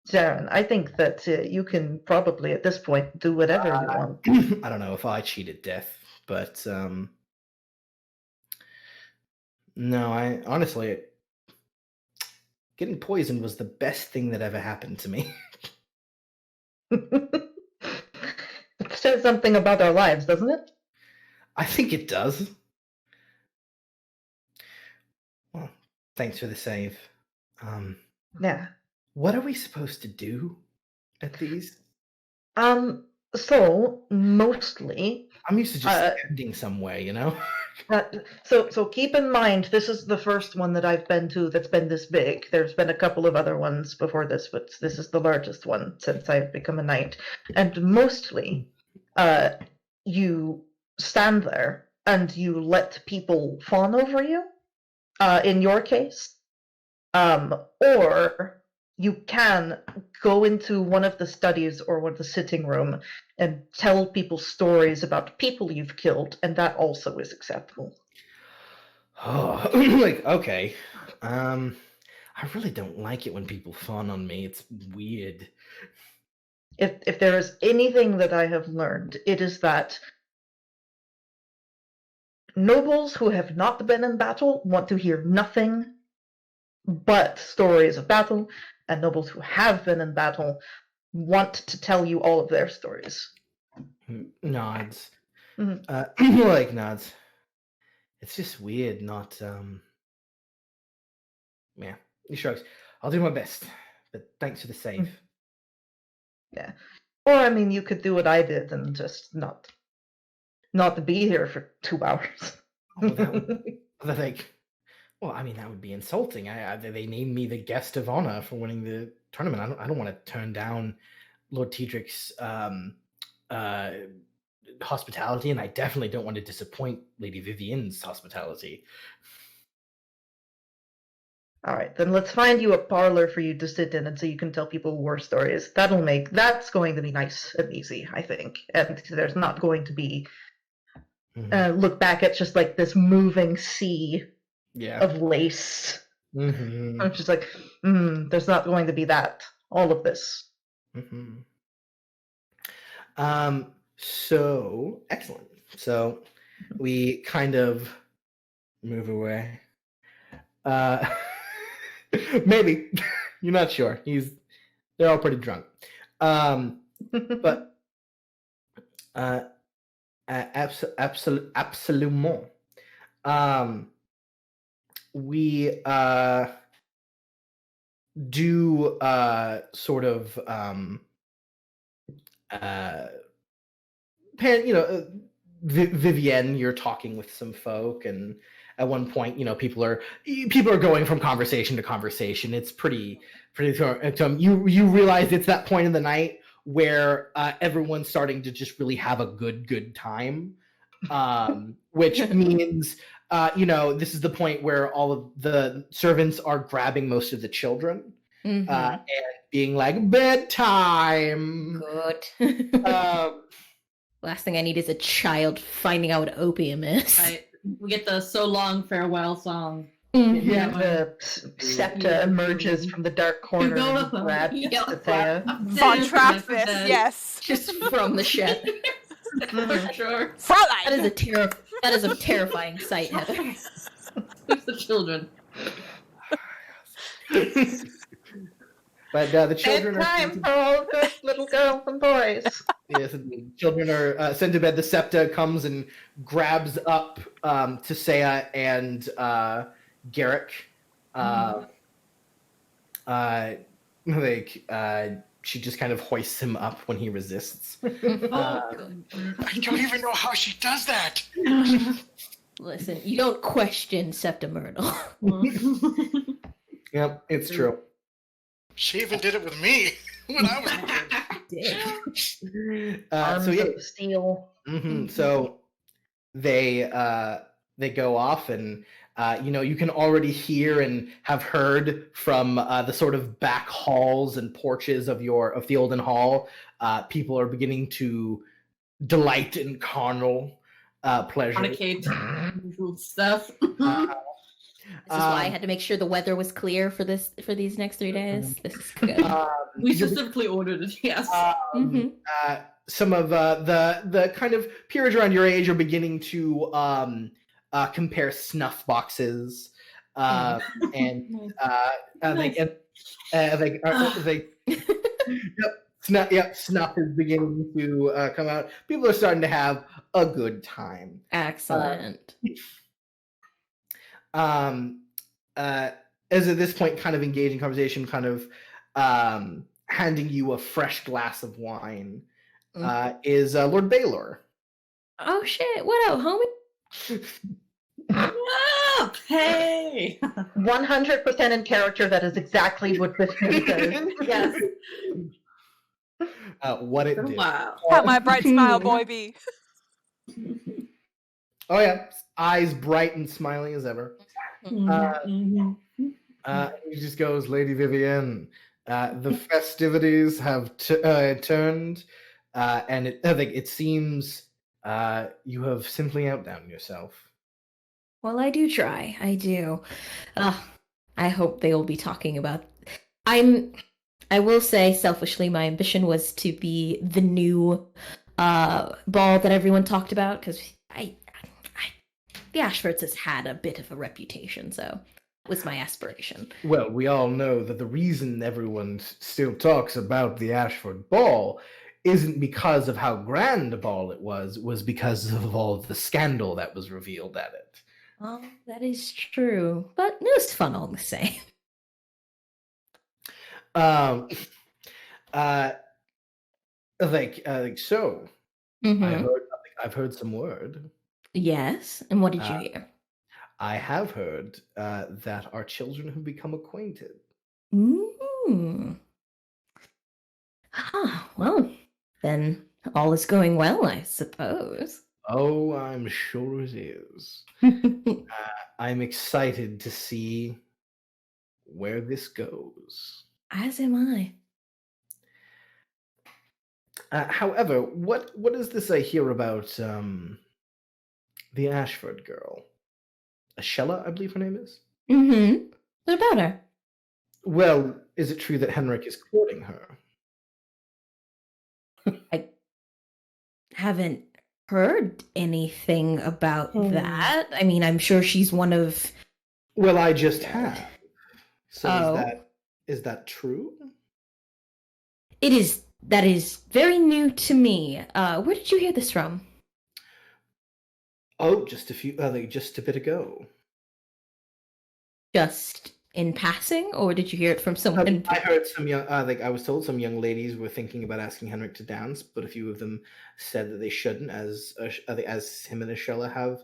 Sharon. I think that you can probably at this point do whatever you want. I don't know if I cheated death, but no, I honestly, getting poisoned was the best thing that ever happened to me. It says something about our lives, doesn't it? I think it does. Well, thanks for the save. Yeah. What are we supposed to do at these? So mostly I'm used to just standing somewhere, you know? So keep in mind, this is the first one that I've been to that's been this big. There's been a couple of other ones before this, but this is the largest one since I've become a knight. And mostly, you stand there and you let people fawn over you, in your case. Or you can go into one of the studies or one of the sitting room and tell people stories about people you've killed, and that also is acceptable. Oh, okay. I really don't like it when people fawn on me. It's weird. If there is anything that I have learned, it is that nobles who have not been in battle want to hear nothing but stories of battle, and nobles who have been in battle want to tell you all of their stories. Nods. Nods. It's just weird not, yeah, he shrugs. I'll do my best, but thanks for the save. Yeah. Or, I mean, you could do what I did and just not be here for 2 hours. That Well, I mean, that would be insulting. They named me the guest of honor for winning the tournament. I don't want to turn down Lord Tedric's uh, hospitality, and I definitely don't want to disappoint Lady Vivienne's hospitality. All right, then let's find you a parlor for you to sit in, and so you can tell people war stories. That's going to be nice and easy, I think. And there's not going to be look back at just like this moving sea of lace. I'm just like, there's not going to be that. All of this. So excellent. So we kind of move away. Maybe you're not sure. They're all pretty drunk. But absolument. We do sort of Vivienne, you're talking with some folk, and at one point, people are going from conversation to conversation. It's pretty. You realize it's that point in the night where everyone's starting to just really have a good time, which means this is the point where all of the servants are grabbing most of the children and being like, bedtime. Good. Last thing I need is a child finding out what opium is. We get the so long farewell song. Yeah, the Septa emerges from the dark corner and grabs Thea. Von Trappist, yes. Just from the shed. For sure. Fraulein! That is a terrifying sight, Heather. It's the children. But the children are for all good little girls and boys. Yes, the children are sent to bed. The Septa comes and grabs up Tisea and Garrick. She just kind of hoists him up when he resists. I don't even know how she does that. Listen, you don't question Septa Myrtle. Yep, it's true. She even did it with me when I was a kid. Steel. So they go off, and you can already hear and have heard from the sort of back halls and porches of the Olden Hall. People are beginning to delight in carnal pleasure. Fornicate stuff. This is why I had to make sure the weather was clear for these next 3 days. This is good. We specifically ordered it, yes. Some of the kind of peers around your age are beginning to compare snuff boxes, and snuff is beginning to come out. People are starting to have a good time. Excellent. As at this point, kind of engaging conversation, kind of handing you a fresh glass of wine, is Lord Baylor. Oh shit! What up, homie? Hey! 100% in character. That is exactly what this movie does. Yes. What it did. Wow. How my bright smile boy be? Oh yeah, eyes bright and smiling as ever. He just goes, Lady Vivienne, the festivities have turned, and it seems you have simply outdone yourself. Well, I do try. I do. I hope they will be talking about. I will say, selfishly, my ambition was to be the new ball that everyone talked about, because the Ashfords has had a bit of a reputation, so it was my aspiration. Well, we all know that the reason everyone still talks about the Ashford ball isn't because of how grand a ball it was because of all the scandal that was revealed at it. Oh, that is true, but it was fun all the same. So, I've heard some word. Yes, and what did you hear? I have heard that our children have become acquainted. Mm. Ah, well, then all is going well, I suppose. Oh, I'm sure it is. I'm excited to see where this goes. As am I. However, what is this I hear about the Ashford girl? Ashella, I believe her name is. Mm-hmm. What about her? Well, is it true that Henric is courting her? I haven't heard anything about that. I mean, I'm sure she's one of. Well, I just have. So Oh. is that true? It is. That is very new to me. Where did you hear this from? Oh, just a bit ago. Just in passing, or did you hear it from someone? I heard some young, I was told some young ladies were thinking about asking Henrik to dance, but a few of them said that they shouldn't, as him and Ashella have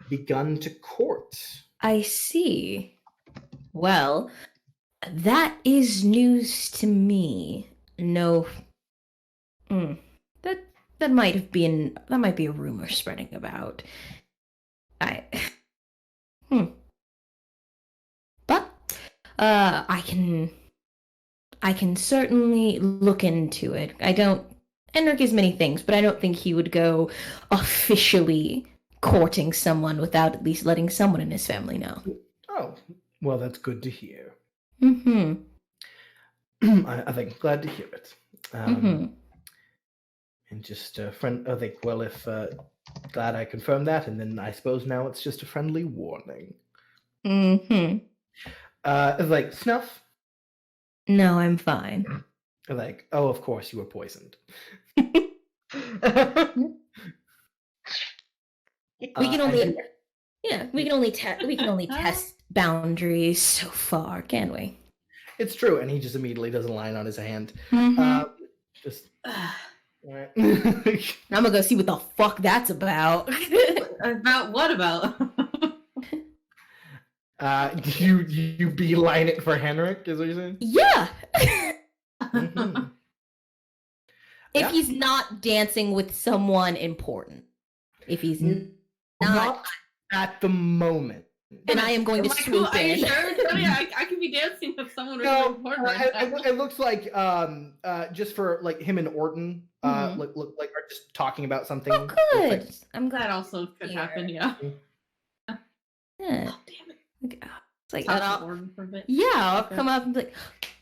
begun to court. I see. Well, that is news to me. No. That might be a rumor spreading about. But I can certainly look into it. Henrik is many things, but I don't think he would go officially courting someone without at least letting someone in his family know. Oh, well, that's good to hear. Mm-hmm. I think glad to hear it. And just a friend. I think, well, if glad I confirmed that, and then I suppose now it's just a friendly warning. Like snuff. No, I'm fine. Like, oh, of course you were poisoned. We can only, we can only test boundaries so far, can we? It's true, and he just immediately does a line on his hand. Just. Right. I'm gonna go see what the fuck that's about. About what about? You beeline it for Henrik, is what you're saying? Yeah. Mm-hmm. If he's not dancing with someone important. If he's not at the moment. Then I am going to swoop Are you in. sure? I could be dancing with someone really important. It looks like just for like him and Orton look like are just talking about something. Oh, good. Like, I'm glad that also could happen. Yeah. Yeah. Oh, damn it. It's like Orton for a bit. Yeah, I'll come up and be like,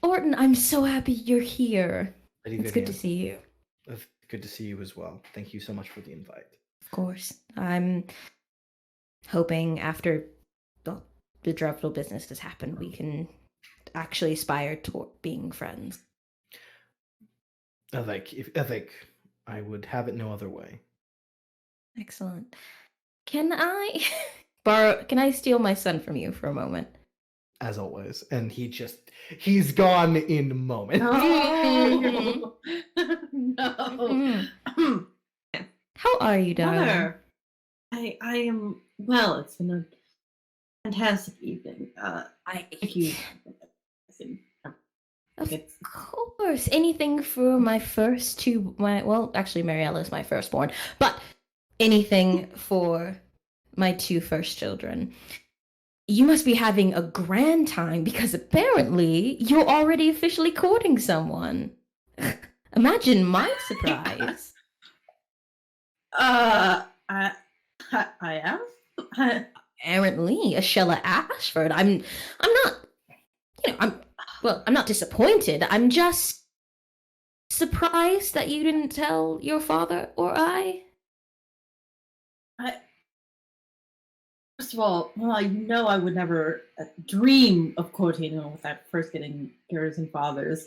Orton, I'm so happy you're here. It's good to see you. It's good to see you as well. Thank you so much for the invite. Of course. I'm hoping after the dreadful business has happened, we can actually aspire toward being friends. I think I would have it no other way. Excellent. Can I steal my son from you for a moment? As always. And he's gone in a moment. Oh, no. How are you, darling? Mother, I am well. It's been a fantastic evening. Thank you. Of course. Anything for my first two. Actually, Mariella is my firstborn, but anything for my two first children. You must be having a grand time because apparently you're already officially courting someone. Imagine my surprise. I am. Apparently, Ashella Ashford. I'm not. I'm not disappointed. I'm just surprised that you didn't tell your father or I. First of all, I would never dream of quoting anyone without first getting yours and father's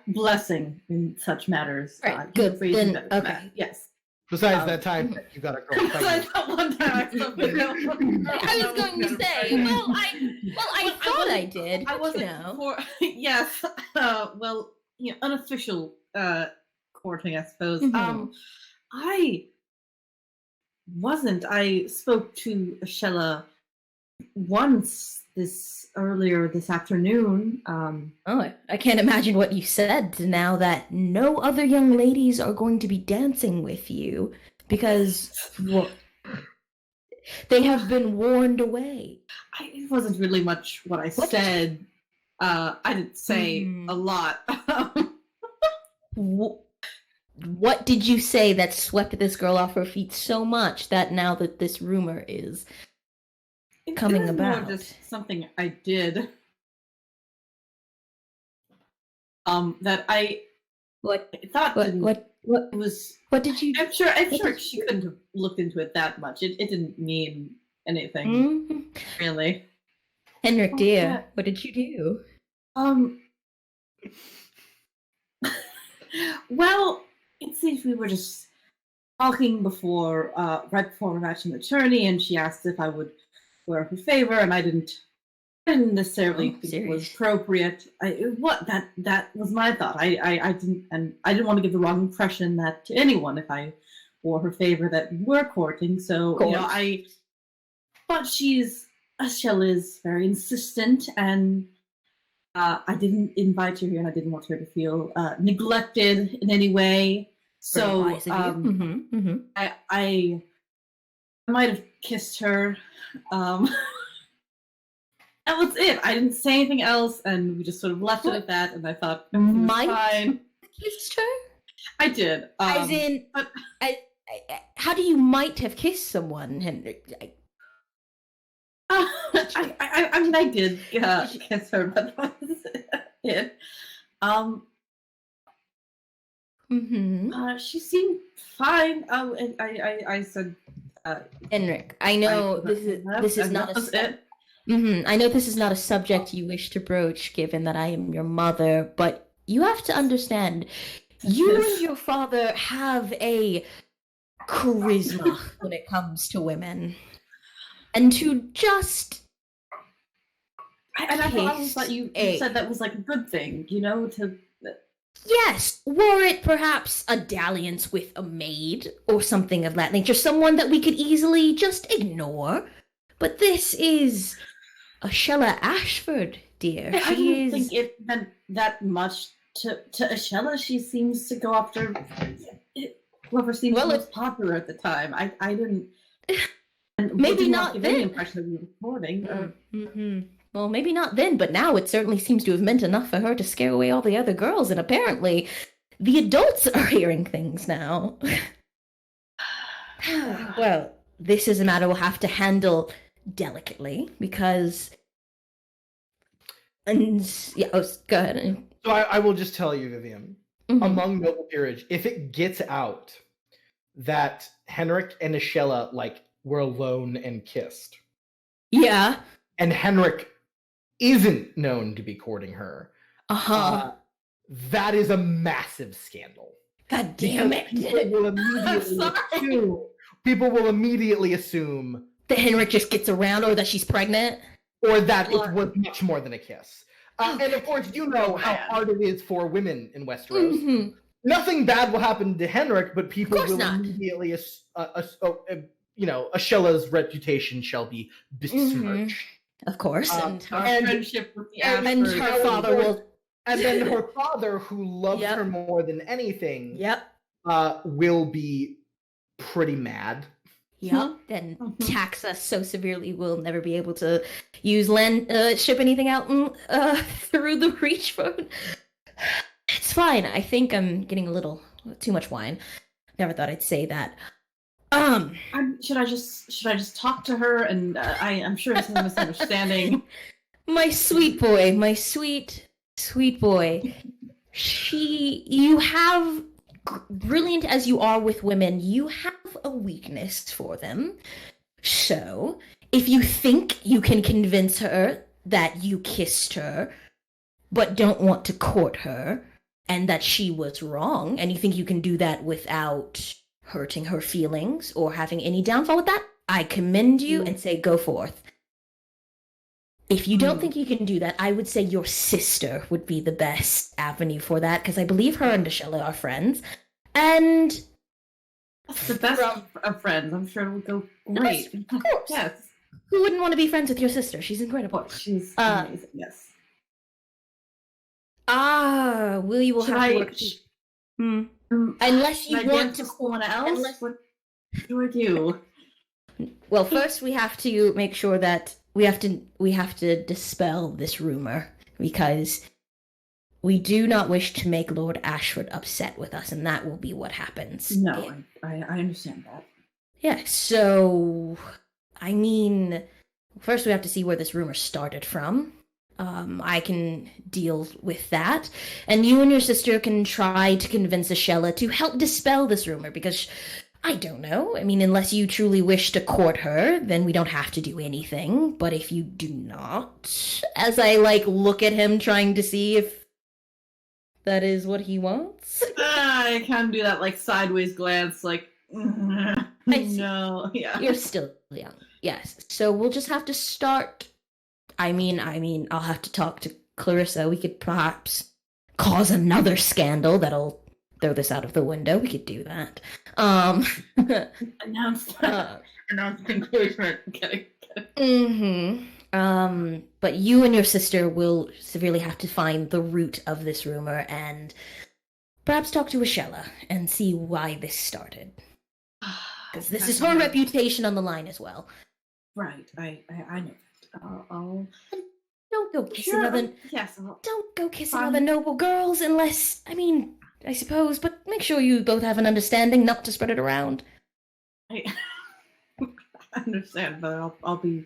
blessing in such matters. Right, good. Then, okay. Yes. Besides that time, you got a girl. Besides that one time, I still I was going to say, I thought I did. I wasn't for yes. Unofficial courting, I suppose. I wasn't. I spoke to Ashella once earlier this afternoon. Oh, I can't imagine what you said now that no other young ladies are going to be dancing with you because, well, they have been warned away. It wasn't really much what I said. I didn't say a lot. What did you say that swept this girl off her feet so much that now that this rumor is coming about? More just something I did. That I thought what was. What did you? I'm sure she couldn't have looked into it that much. It didn't mean anything, really. Henric, dear, what did you do? Well, it seems we were just talking before, right before we matched an attorney, and she asked if I would wear her favor, and I didn't necessarily think it was appropriate. That was my thought. I didn't want to give the wrong impression that to anyone if I wore her favor that we're courting. So but Ashella is very insistent, and I didn't invite her here, and I didn't want her to feel neglected in any way. So I might have kissed her. That was it. I didn't say anything else, and we just sort of left it at that. And I thought, fine. Kissed her? I did. As in, how do you might have kissed someone, Henric? I mean, I did kiss her, but that was it. She seemed fine. And I said, Henric, I know this is not a. I know this is not a subject you wish to broach, given that I am your mother, but you have to understand, you and your father have a charisma when it comes to women. And to just... And I thought you said that was like a good thing, to... Yes, were it perhaps a dalliance with a maid, or something of that nature, someone that we could easily just ignore. But this is Ashella Ashford, dear. I didn't think it meant that much to Ashella. She seems to go after whoever seems most popular at the time. I didn't... Maybe not give then. Any impression of you recording. Well, maybe not then, but now it certainly seems to have meant enough for her to scare away all the other girls, and apparently the adults are hearing things now. Well, this is a matter we'll have to handle delicately, because... And, go ahead. So I will just tell you, Vivian, among noble peerage, if it gets out that Henric and Ashella, were alone and kissed. Yeah. And Henric isn't known to be courting her. That is a massive scandal. God damn it. People will immediately assume that Henric just gets around, or that she's pregnant. Or that it was much more than a kiss. And of course, you know how hard it is for women in Westeros. Nothing bad will happen to Henric, but people will immediately Ashella's reputation shall be besmirched. Of course. And friendship with the and her father will... And then her father, who loves her more than anything, will be pretty mad. Yep. Then tax us so severely we'll never be able to use ship anything out through the reach phone. It's fine. I think I'm getting a little too much wine. Never thought I'd say that. Should I just talk to her? And I'm sure it's a misunderstanding. My sweet boy, my sweet boy. You have, brilliant as you are with women, you have a weakness for them. So, if you think you can convince her that you kissed her, but don't want to court her, and that she was wrong, and you think you can do that without hurting her feelings or having any downfall with that, I commend you and say go forth. If you don't think you can do that, I would say your sister would be the best avenue for that, because I believe her and Ashella are friends. And That's the best of friends. I'm sure it will go great. Of course. Yes. Who wouldn't want to be friends with your sister? She's incredible. Oh, she's amazing. Yes. We will Should have to I- work. Unless you Should I want dance to. with someone else? What do I do? Well, first we have to make sure that we have to dispel this rumor because we do not wish to make Lord Ashford upset with us, and that will be what happens. No, I understand that. Yeah, so I mean, first we have to see where this rumor started from. I can deal with that. And you and your sister can try to convince Ashella to help dispel this rumor, because, I don't know, I mean, unless you truly wish to court her, then we don't have to do anything. But if you do not, as I, look at him trying to see if that is what he wants. I kind of do that, sideways glance, no, yeah. You're still young. Yes. So we'll just have to start. I mean, I'll have to talk to Clarissa. We could perhaps cause another scandal that'll throw this out of the window. We could do that. Announce engagement. Get it. But you and your sister will severely have to find the root of this rumor and perhaps talk to Ashella and see why this started. Because this is her reputation on the line as well. Right, I know. I'll Don't go kiss sure, another. yes. Don't go kiss Fine. another noble girls unless, I suppose, but make sure you both have an understanding not to spread it around. I understand, but I'll be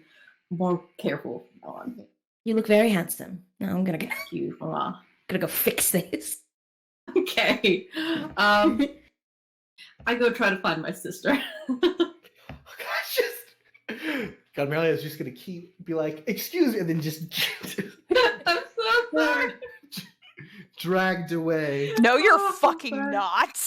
more careful from now on. You look very handsome. Now I'm gonna Thank you. go fix this. Okay. I go try to find my sister. God, Marilena's just gonna be like, excuse me, and then just I'm so sorry. dragged away. No, you're Oh, fucking sorry. not.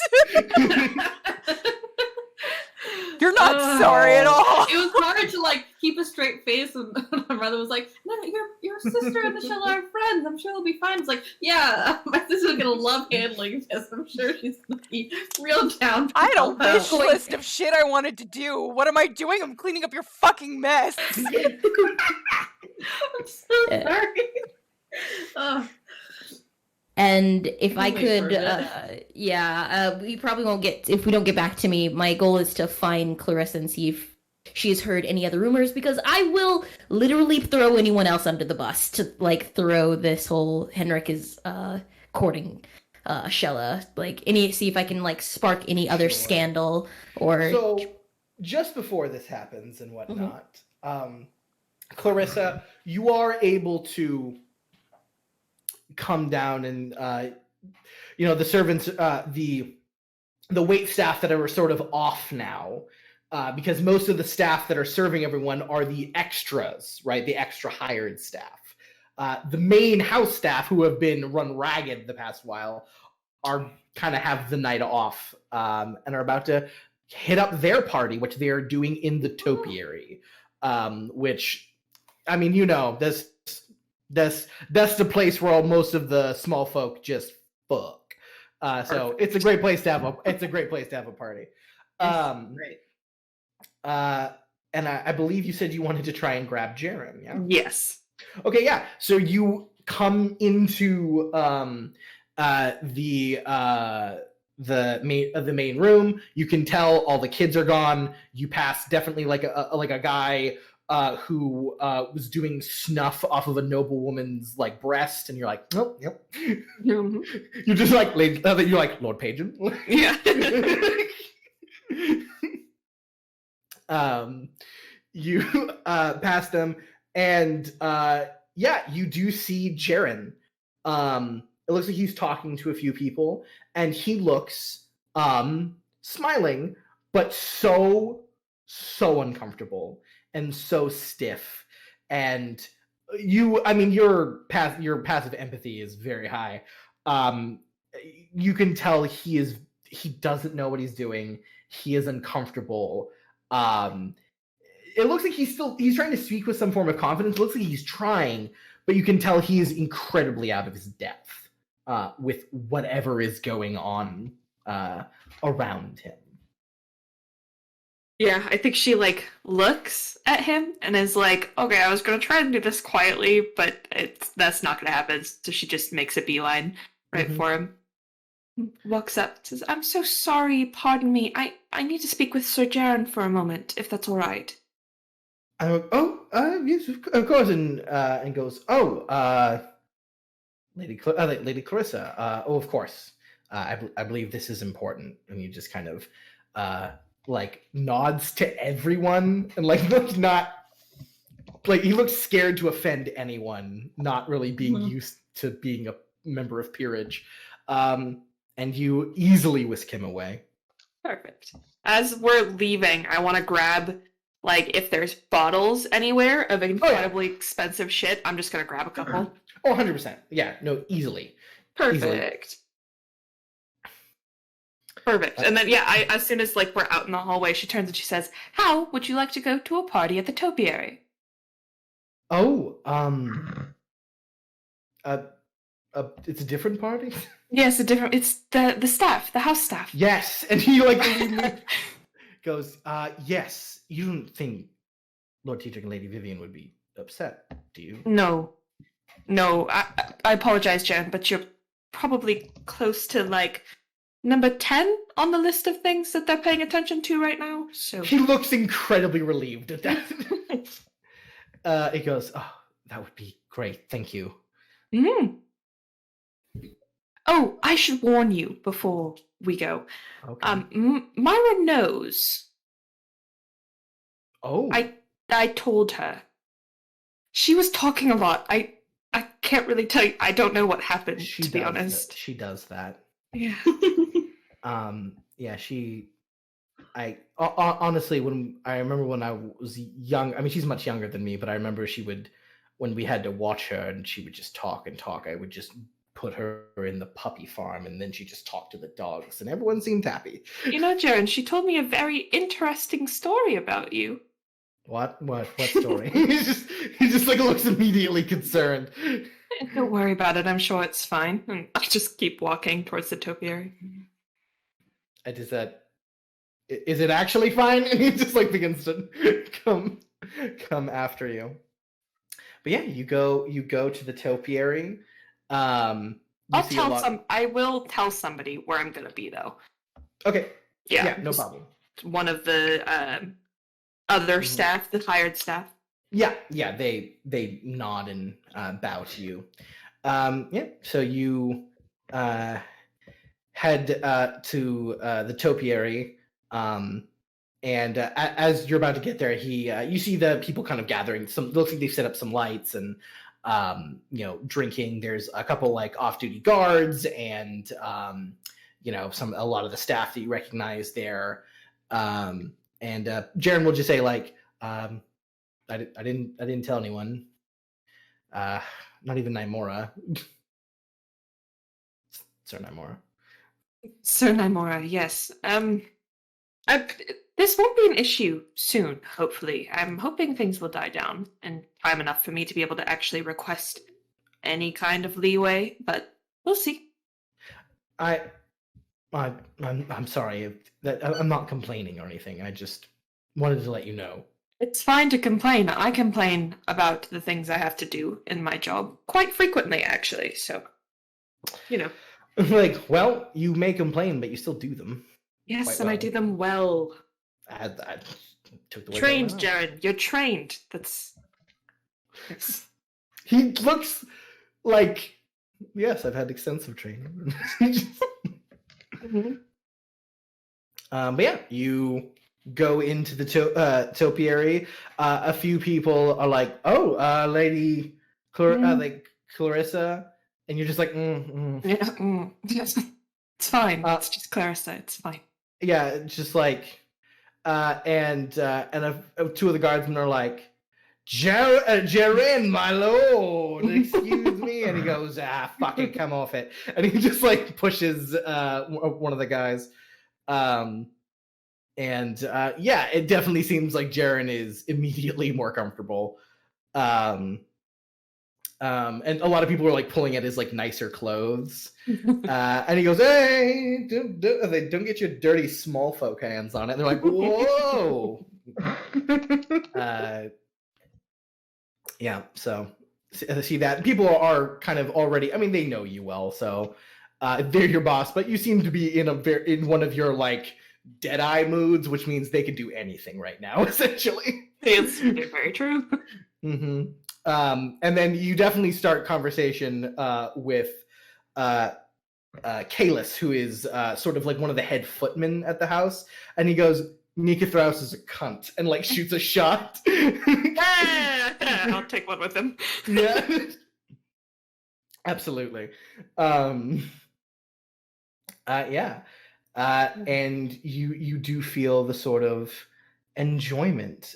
You're not sorry at all. It was hard to keep a straight face, and my brother was like, "No, your sister and Michelle are friends. I'm sure it'll be fine." It's like, yeah, my sister's gonna love handling this. I'm sure she's gonna be real down. I had a wish Going- list of shit I wanted to do. What am I doing? I'm cleaning up your fucking mess. I'm so sorry. Ugh. And if I Wait could, for we probably won't get, if we don't get back to me, my goal is to find Clarissa and see if she has heard any other rumors, because I will literally throw anyone else under the bus to, throw this whole Henric is, courting, Ashella, see if I can, spark any other Sure. scandal, or... So, just before this happens and whatnot, Clarissa, you are able to come down and the servants, the wait staff that are sort of off now, because most of the staff that are serving everyone are the extras, right? The extra hired staff. The main house staff, who have been run ragged the past while, are kind of have the night off, and are about to hit up their party, which they are doing in the topiary, which, that's the place where most of the small folk just fuck. So it's a great place to have a party. Great. And I believe you said you wanted to try and grab Jaren, yeah? Yes. Okay, yeah. So you come into the main room. You can tell all the kids are gone. You pass definitely like a guy who was doing snuff off of a noble woman's breast, and you're like, nope, yep. You're just like, you're like Lord Pagan. Yeah. You pass them, and you do see Jaren. It looks like he's talking to a few people, and he looks smiling, but so uncomfortable and so stiff. And your passive empathy is very high. You can tell he doesn't know what he's doing. He is uncomfortable. It looks like he's trying to speak with some form of confidence. It looks like he's trying, but you can tell he is incredibly out of his depth with whatever is going on around him. Yeah, I think she like looks at him and is like, "Okay, I was gonna try and do this quietly, but that's not gonna happen." So she just makes a beeline right for him. Walks up, says, "I'm so sorry. Pardon me. I need to speak with Sir Jaren for a moment, if that's all right." Yes, of course, and goes, Lady Clarissa. Of course. I believe this is important, and he just kind of like nods to everyone, and like looks not like he looks scared to offend anyone, not really being used to being a member of peerage, and you easily whisk him away. Perfect. As we're leaving, I want to grab, like, if there's bottles anywhere of incredibly expensive shit, I'm just going to grab a couple. Oh, 100%. Yeah, no, easily. Perfect. Perfect. And then, yeah, as soon as, like, we're out in the hallway, she turns and she says, "How would you like to go to a party at the topiary?" It's a different party? Yes, it's the staff, the house staff. Yes, and he, like, goes, yes, you don't think Lord Tetrick and Lady Vivian would be upset, do you? No, I apologize, Jen, but you're probably close to, like, number 10 on the list of things that they're paying attention to right now. So he looks incredibly relieved at that. He goes, "Oh, that would be great, thank you." Oh, I should warn you before we go. Okay. Myra knows. Oh. I told her. She was talking a lot. I can't really tell you. I don't know what happened, to be honest. She does that. Yeah. Yeah, honestly, I remember when I was young, I mean, she's much younger than me, but I remember when we had to watch her and she would just talk and talk, I would just put her in the puppy farm and then she just talked to the dogs and everyone seemed happy. You know, Jaren, she told me a very interesting story about you. What story? he just like looks immediately concerned. Don't worry about it. I'm sure it's fine. And I just keep walking towards the topiary. Is it actually fine? And he just like begins to come after you. But yeah, you go to the topiary. I will tell somebody where I'm gonna be though. Okay. Yeah, no problem. One of the other staff, the hired staff. Yeah, they nod and bow to you. So you head to the topiary, and as you're about to get there, you see the people kind of gathering. Looks like they've set up some lights and drinking. There's a couple like off-duty guards and a lot of the staff that you recognize there. And Jaren will just say like, I didn't tell anyone. Not even Nymora. Sir Nymora. Sir Nymora, yes. This won't be an issue soon, hopefully. I'm hoping things will die down in time enough for me to be able to actually request any kind of leeway, but we'll see. I'm sorry. I'm not complaining or anything. I just wanted to let you know. It's fine to complain. I complain about the things I have to do in my job quite frequently, actually. So, Like, well, you may complain, but you still do them. Yes, and I do them well. I took the trained, Jaren. You're trained. That's. He looks like. Yes, I've had extensive training. But yeah, you go into the topiary. A few people are like, "Oh, Lady Clarissa," and you're just like, Yes. It's fine. It's just Clarissa. It's fine. Yeah, it's just like, and two of the guardsmen are like, Jaren, my lord, excuse me, and he goes, fucking come off it, and he just like pushes one of the guys, and it definitely seems like Jaren is immediately more comfortable, And a lot of people are like pulling at his like nicer clothes. And he goes, "Hey, don't get your dirty small folk hands on it." And they're like, "Whoa!" Yeah. So see that people are kind of already. I mean, they know you well, so they're your boss. But you seem to be in one of your like dead-eye moods, which means they can do anything right now, essentially. It's very true. Mm-hmm. And then you definitely start conversation with Kalis, who is sort of like one of the head footmen at the house, and he goes, "Nikathraus is a cunt," and like shoots a shot. I'll take one with him. Yeah, absolutely. Yeah, and you do feel the sort of enjoyment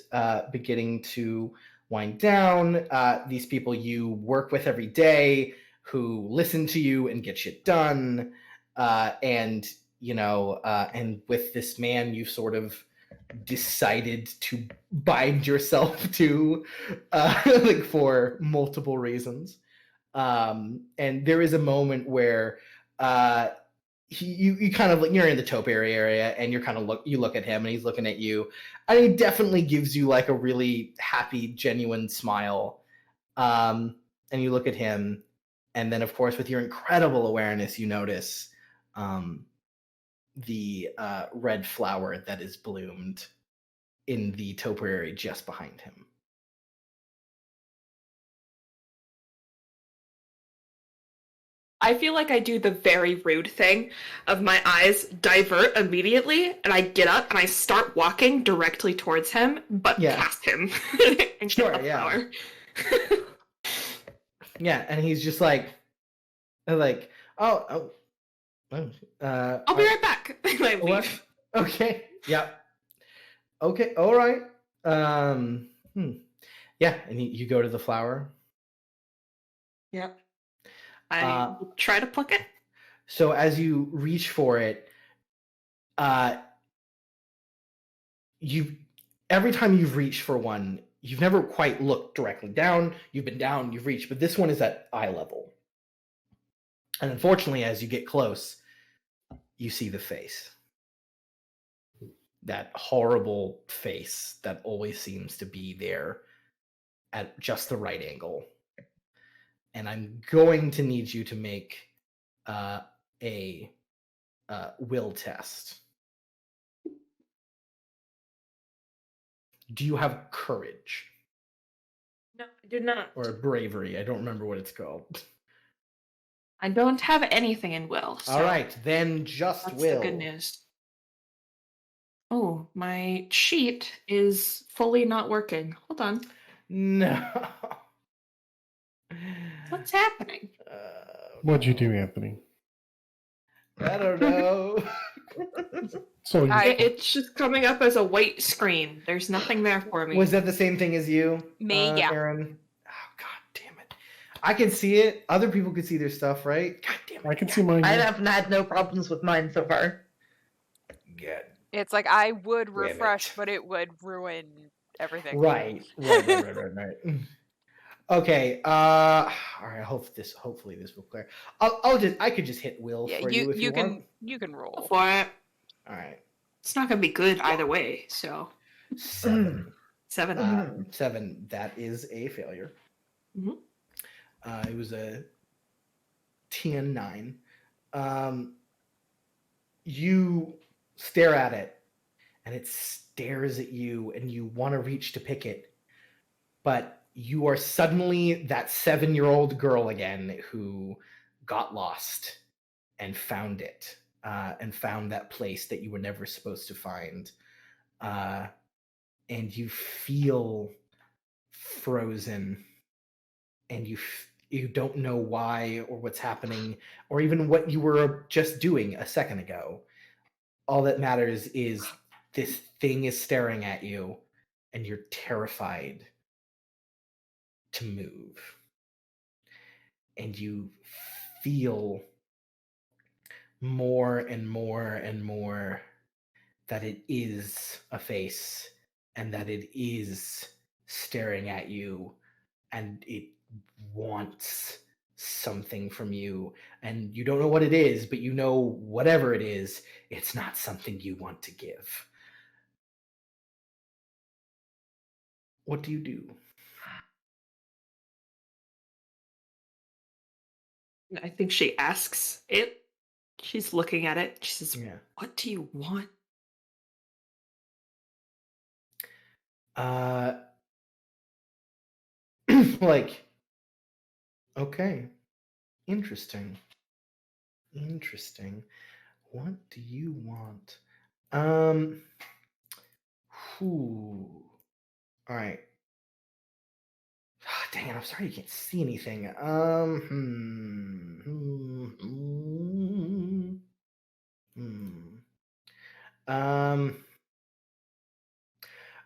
beginning to wind down. These people you work with every day who listen to you and get shit done, and and with this man you sort of decided to bind yourself to like for multiple reasons. And there is a moment where you kind of like you're in the topiary area and you're kind of you look at him and he's looking at you, and he definitely gives you like a really happy, genuine smile. And you look at him, and then of course with your incredible awareness you notice the red flower that is bloomed in the topiary just behind him. I feel like I do the very rude thing of my eyes divert immediately, and I get up and I start walking directly towards him, but past him. And Sure, get the flower. Yeah, and he's just like, oh, I'll be right back. I leave. Okay, yeah. Okay, all right. Yeah, and you go to the flower. Yep. I try to pluck it. So as you reach for it, every time you've reached for one, you've never quite looked directly down. You've been down, you've reached, but this one is at eye level. And unfortunately, as you get close, you see the face. That horrible face that always seems to be there at just the right angle. And I'm going to need you to make a will test. Do you have courage? No, I do not. Or bravery? I don't remember what it's called. I don't have anything in will. So all right, then just that's will. The good news. Oh, my sheet is fully not working. Hold on. No. What's happening? What'd you do, Anthony? I don't know. So it's just coming up as a white screen. There's nothing there for me. Was that the same thing as you? Me, yeah. Aaron? Oh, god damn it. I can see it. Other people could see their stuff, right? God damn it. I can see mine. I haven't had no problems with mine so far. Good. It's like I would refresh, but it would ruin everything. Right. Okay. All right. Hopefully this will clear. I could just hit will for you if you want. You can roll for it. All right. It's not gonna be good either way. So 7. 7. 7. That is a failure. Mm-hmm. It was a TN9. You stare at it, and it stares at you, and you want to reach to pick it, but you are suddenly that 7-year-old girl again who got lost and found it, and found that place that you were never supposed to find, and you feel frozen, and you don't know why or what's happening or even what you were just doing a second ago. All that matters is this thing is staring at you and you're terrified to move. And you feel more and more and more that it is a face and that it is staring at you, and it wants something from you, and you don't know what it is, but you know whatever it is, it's not something you want to give. What do you do? I think she asks it. She's looking at it. She says, Yeah. "What do you want?" Like, okay, interesting. What do you want? Whew. All right. Dang it, I'm sorry you can't see anything. Um,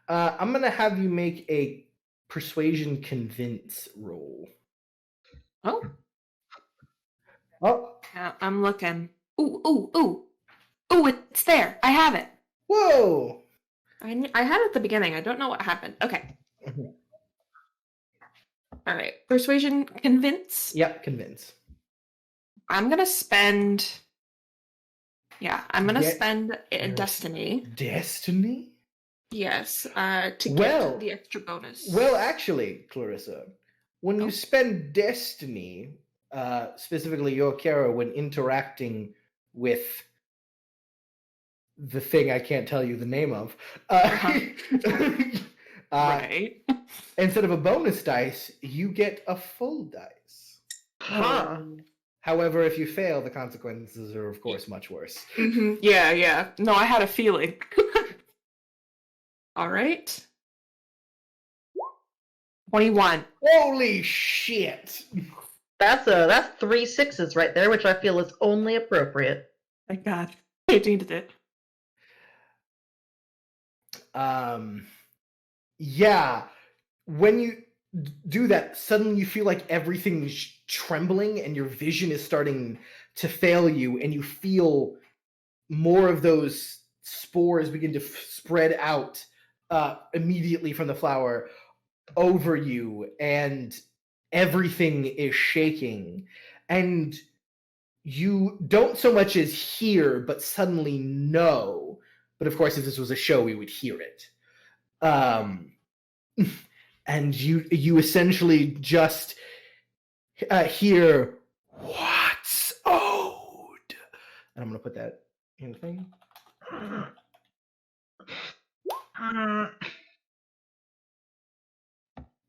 I'm gonna have you make a persuasion convince roll. Oh, Oh, I'm looking. Ooh. It's there. I have it. whoa! I had it at the beginning. I don't know what happened. Okay. Mhm. All right. Persuasion, convince. Yep, convince. I'm gonna spend. Yeah, I'm gonna Get spend your destiny. Destiny? Yes. To Well- get the extra bonus. Well, actually, Clarissa, when you Oh. spend destiny, specifically your Kara, when interacting with the thing I can't tell you the name of, right. instead of a bonus dice, you get a full dice. Huh. However, if you fail, the consequences are, of course, much worse. Mhm. Yeah. No, I had a feeling. All right. 21. Holy shit! That's 3 6s right there, which I feel is only appropriate. Thank God. I needed it. Yeah, when you do that, suddenly you feel like everything's trembling and your vision is starting to fail you, and you feel more of those spores begin to spread out immediately from the flower over you, and everything is shaking, and you don't so much as hear, but suddenly know. But of course, if this was a show, we would hear it. And you essentially just hear what's owed, and I'm gonna put that in the thing.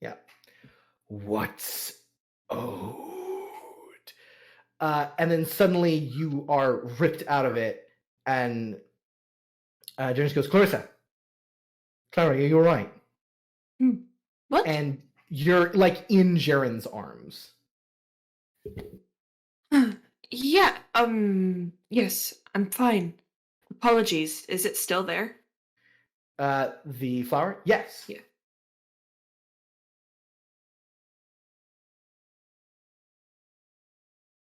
Yeah, what's owed, and then suddenly you are ripped out of it, and Jonas goes, Clarissa, Clara, you're right. What? And you're like in Jaren's arms. Yeah, yes, I'm fine. Apologies. Is it still there? The flower? Yes. Yeah.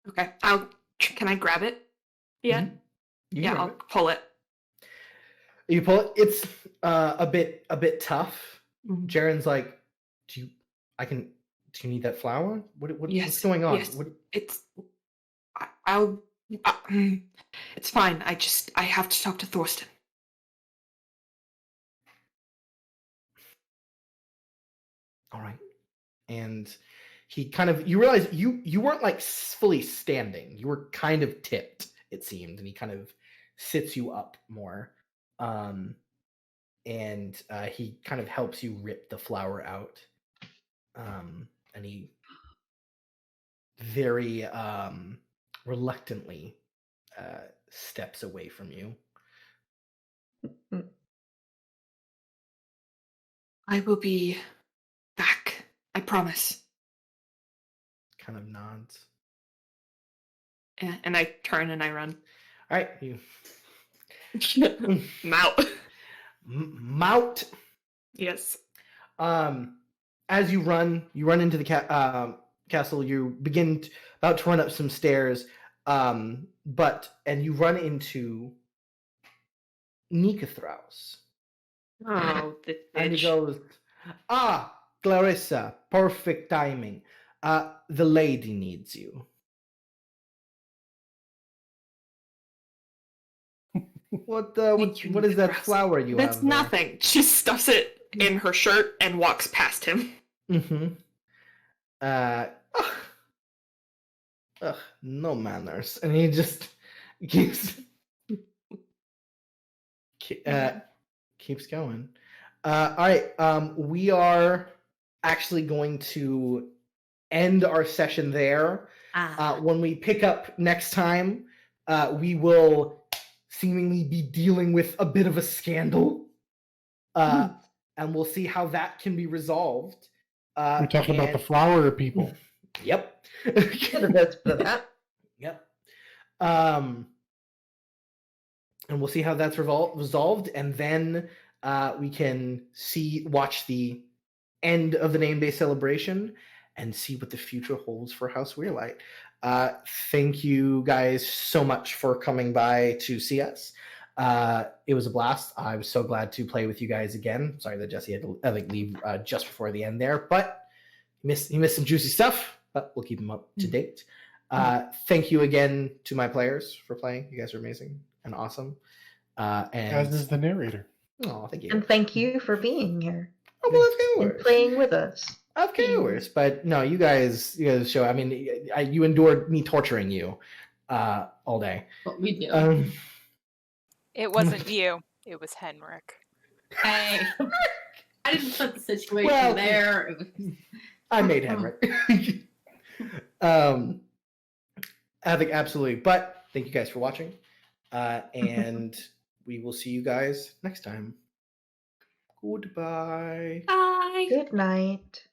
Okay. Can I grab it? Yeah. Mhm. You Yeah, grab I'll it. pull it. You pull it. It's a bit tough. Mhm. Jaren's like, do you need that flower? Yes. What's going on? Yes. I'll it's fine. I have to talk to Thorsten. All right. And he kind of, you realize you weren't like fully standing. You were kind of tipped, it seemed, and he kind of sits you up more. And he kind of helps you rip the flower out. And he very reluctantly steps away from you. I will be back. I promise. Kind of nods. Yeah, and I turn and I run. All right, you Mount. mount. Yes. As you run into the castle. You begin about to run up some stairs, and you run into Nikathraus. Oh, the And he bitch. goes, Clarissa, perfect timing. The lady needs you. What is that flower you That's have there? nothing. She stuffs it in her shirt and walks past him. Mm-hmm. No manners. And he just keeps keeps going. All right. We are actually going to end our session there. When we pick up next time, we will seemingly be dealing with a bit of a scandal. And we'll see how that can be resolved. We're talking about the flower people. Yep. That's for that. Yep. And we'll see how that's resolved, and then we can watch the end of the name day celebration and see what the future holds for House Weirlight. Thank you guys so much for coming by to see us. It was a blast. I was so glad to play with you guys again. Sorry that Jesse had to leave just before the end there, but he missed some juicy stuff, but we'll keep him up to date. Thank you again to my players for playing. You guys are amazing and awesome. And As is the narrator. Oh, thank you. And thank you for being here. Oh, well, of And course. playing with us. Of course. But no, you guys show. I mean, you endured me torturing you all day. What we do. It wasn't you. It was Henric. Hey, I didn't put the situation there. It was... I made Henric. I think absolutely. But thank you guys for watching. And we will see you guys next time. Goodbye. Bye. Good night.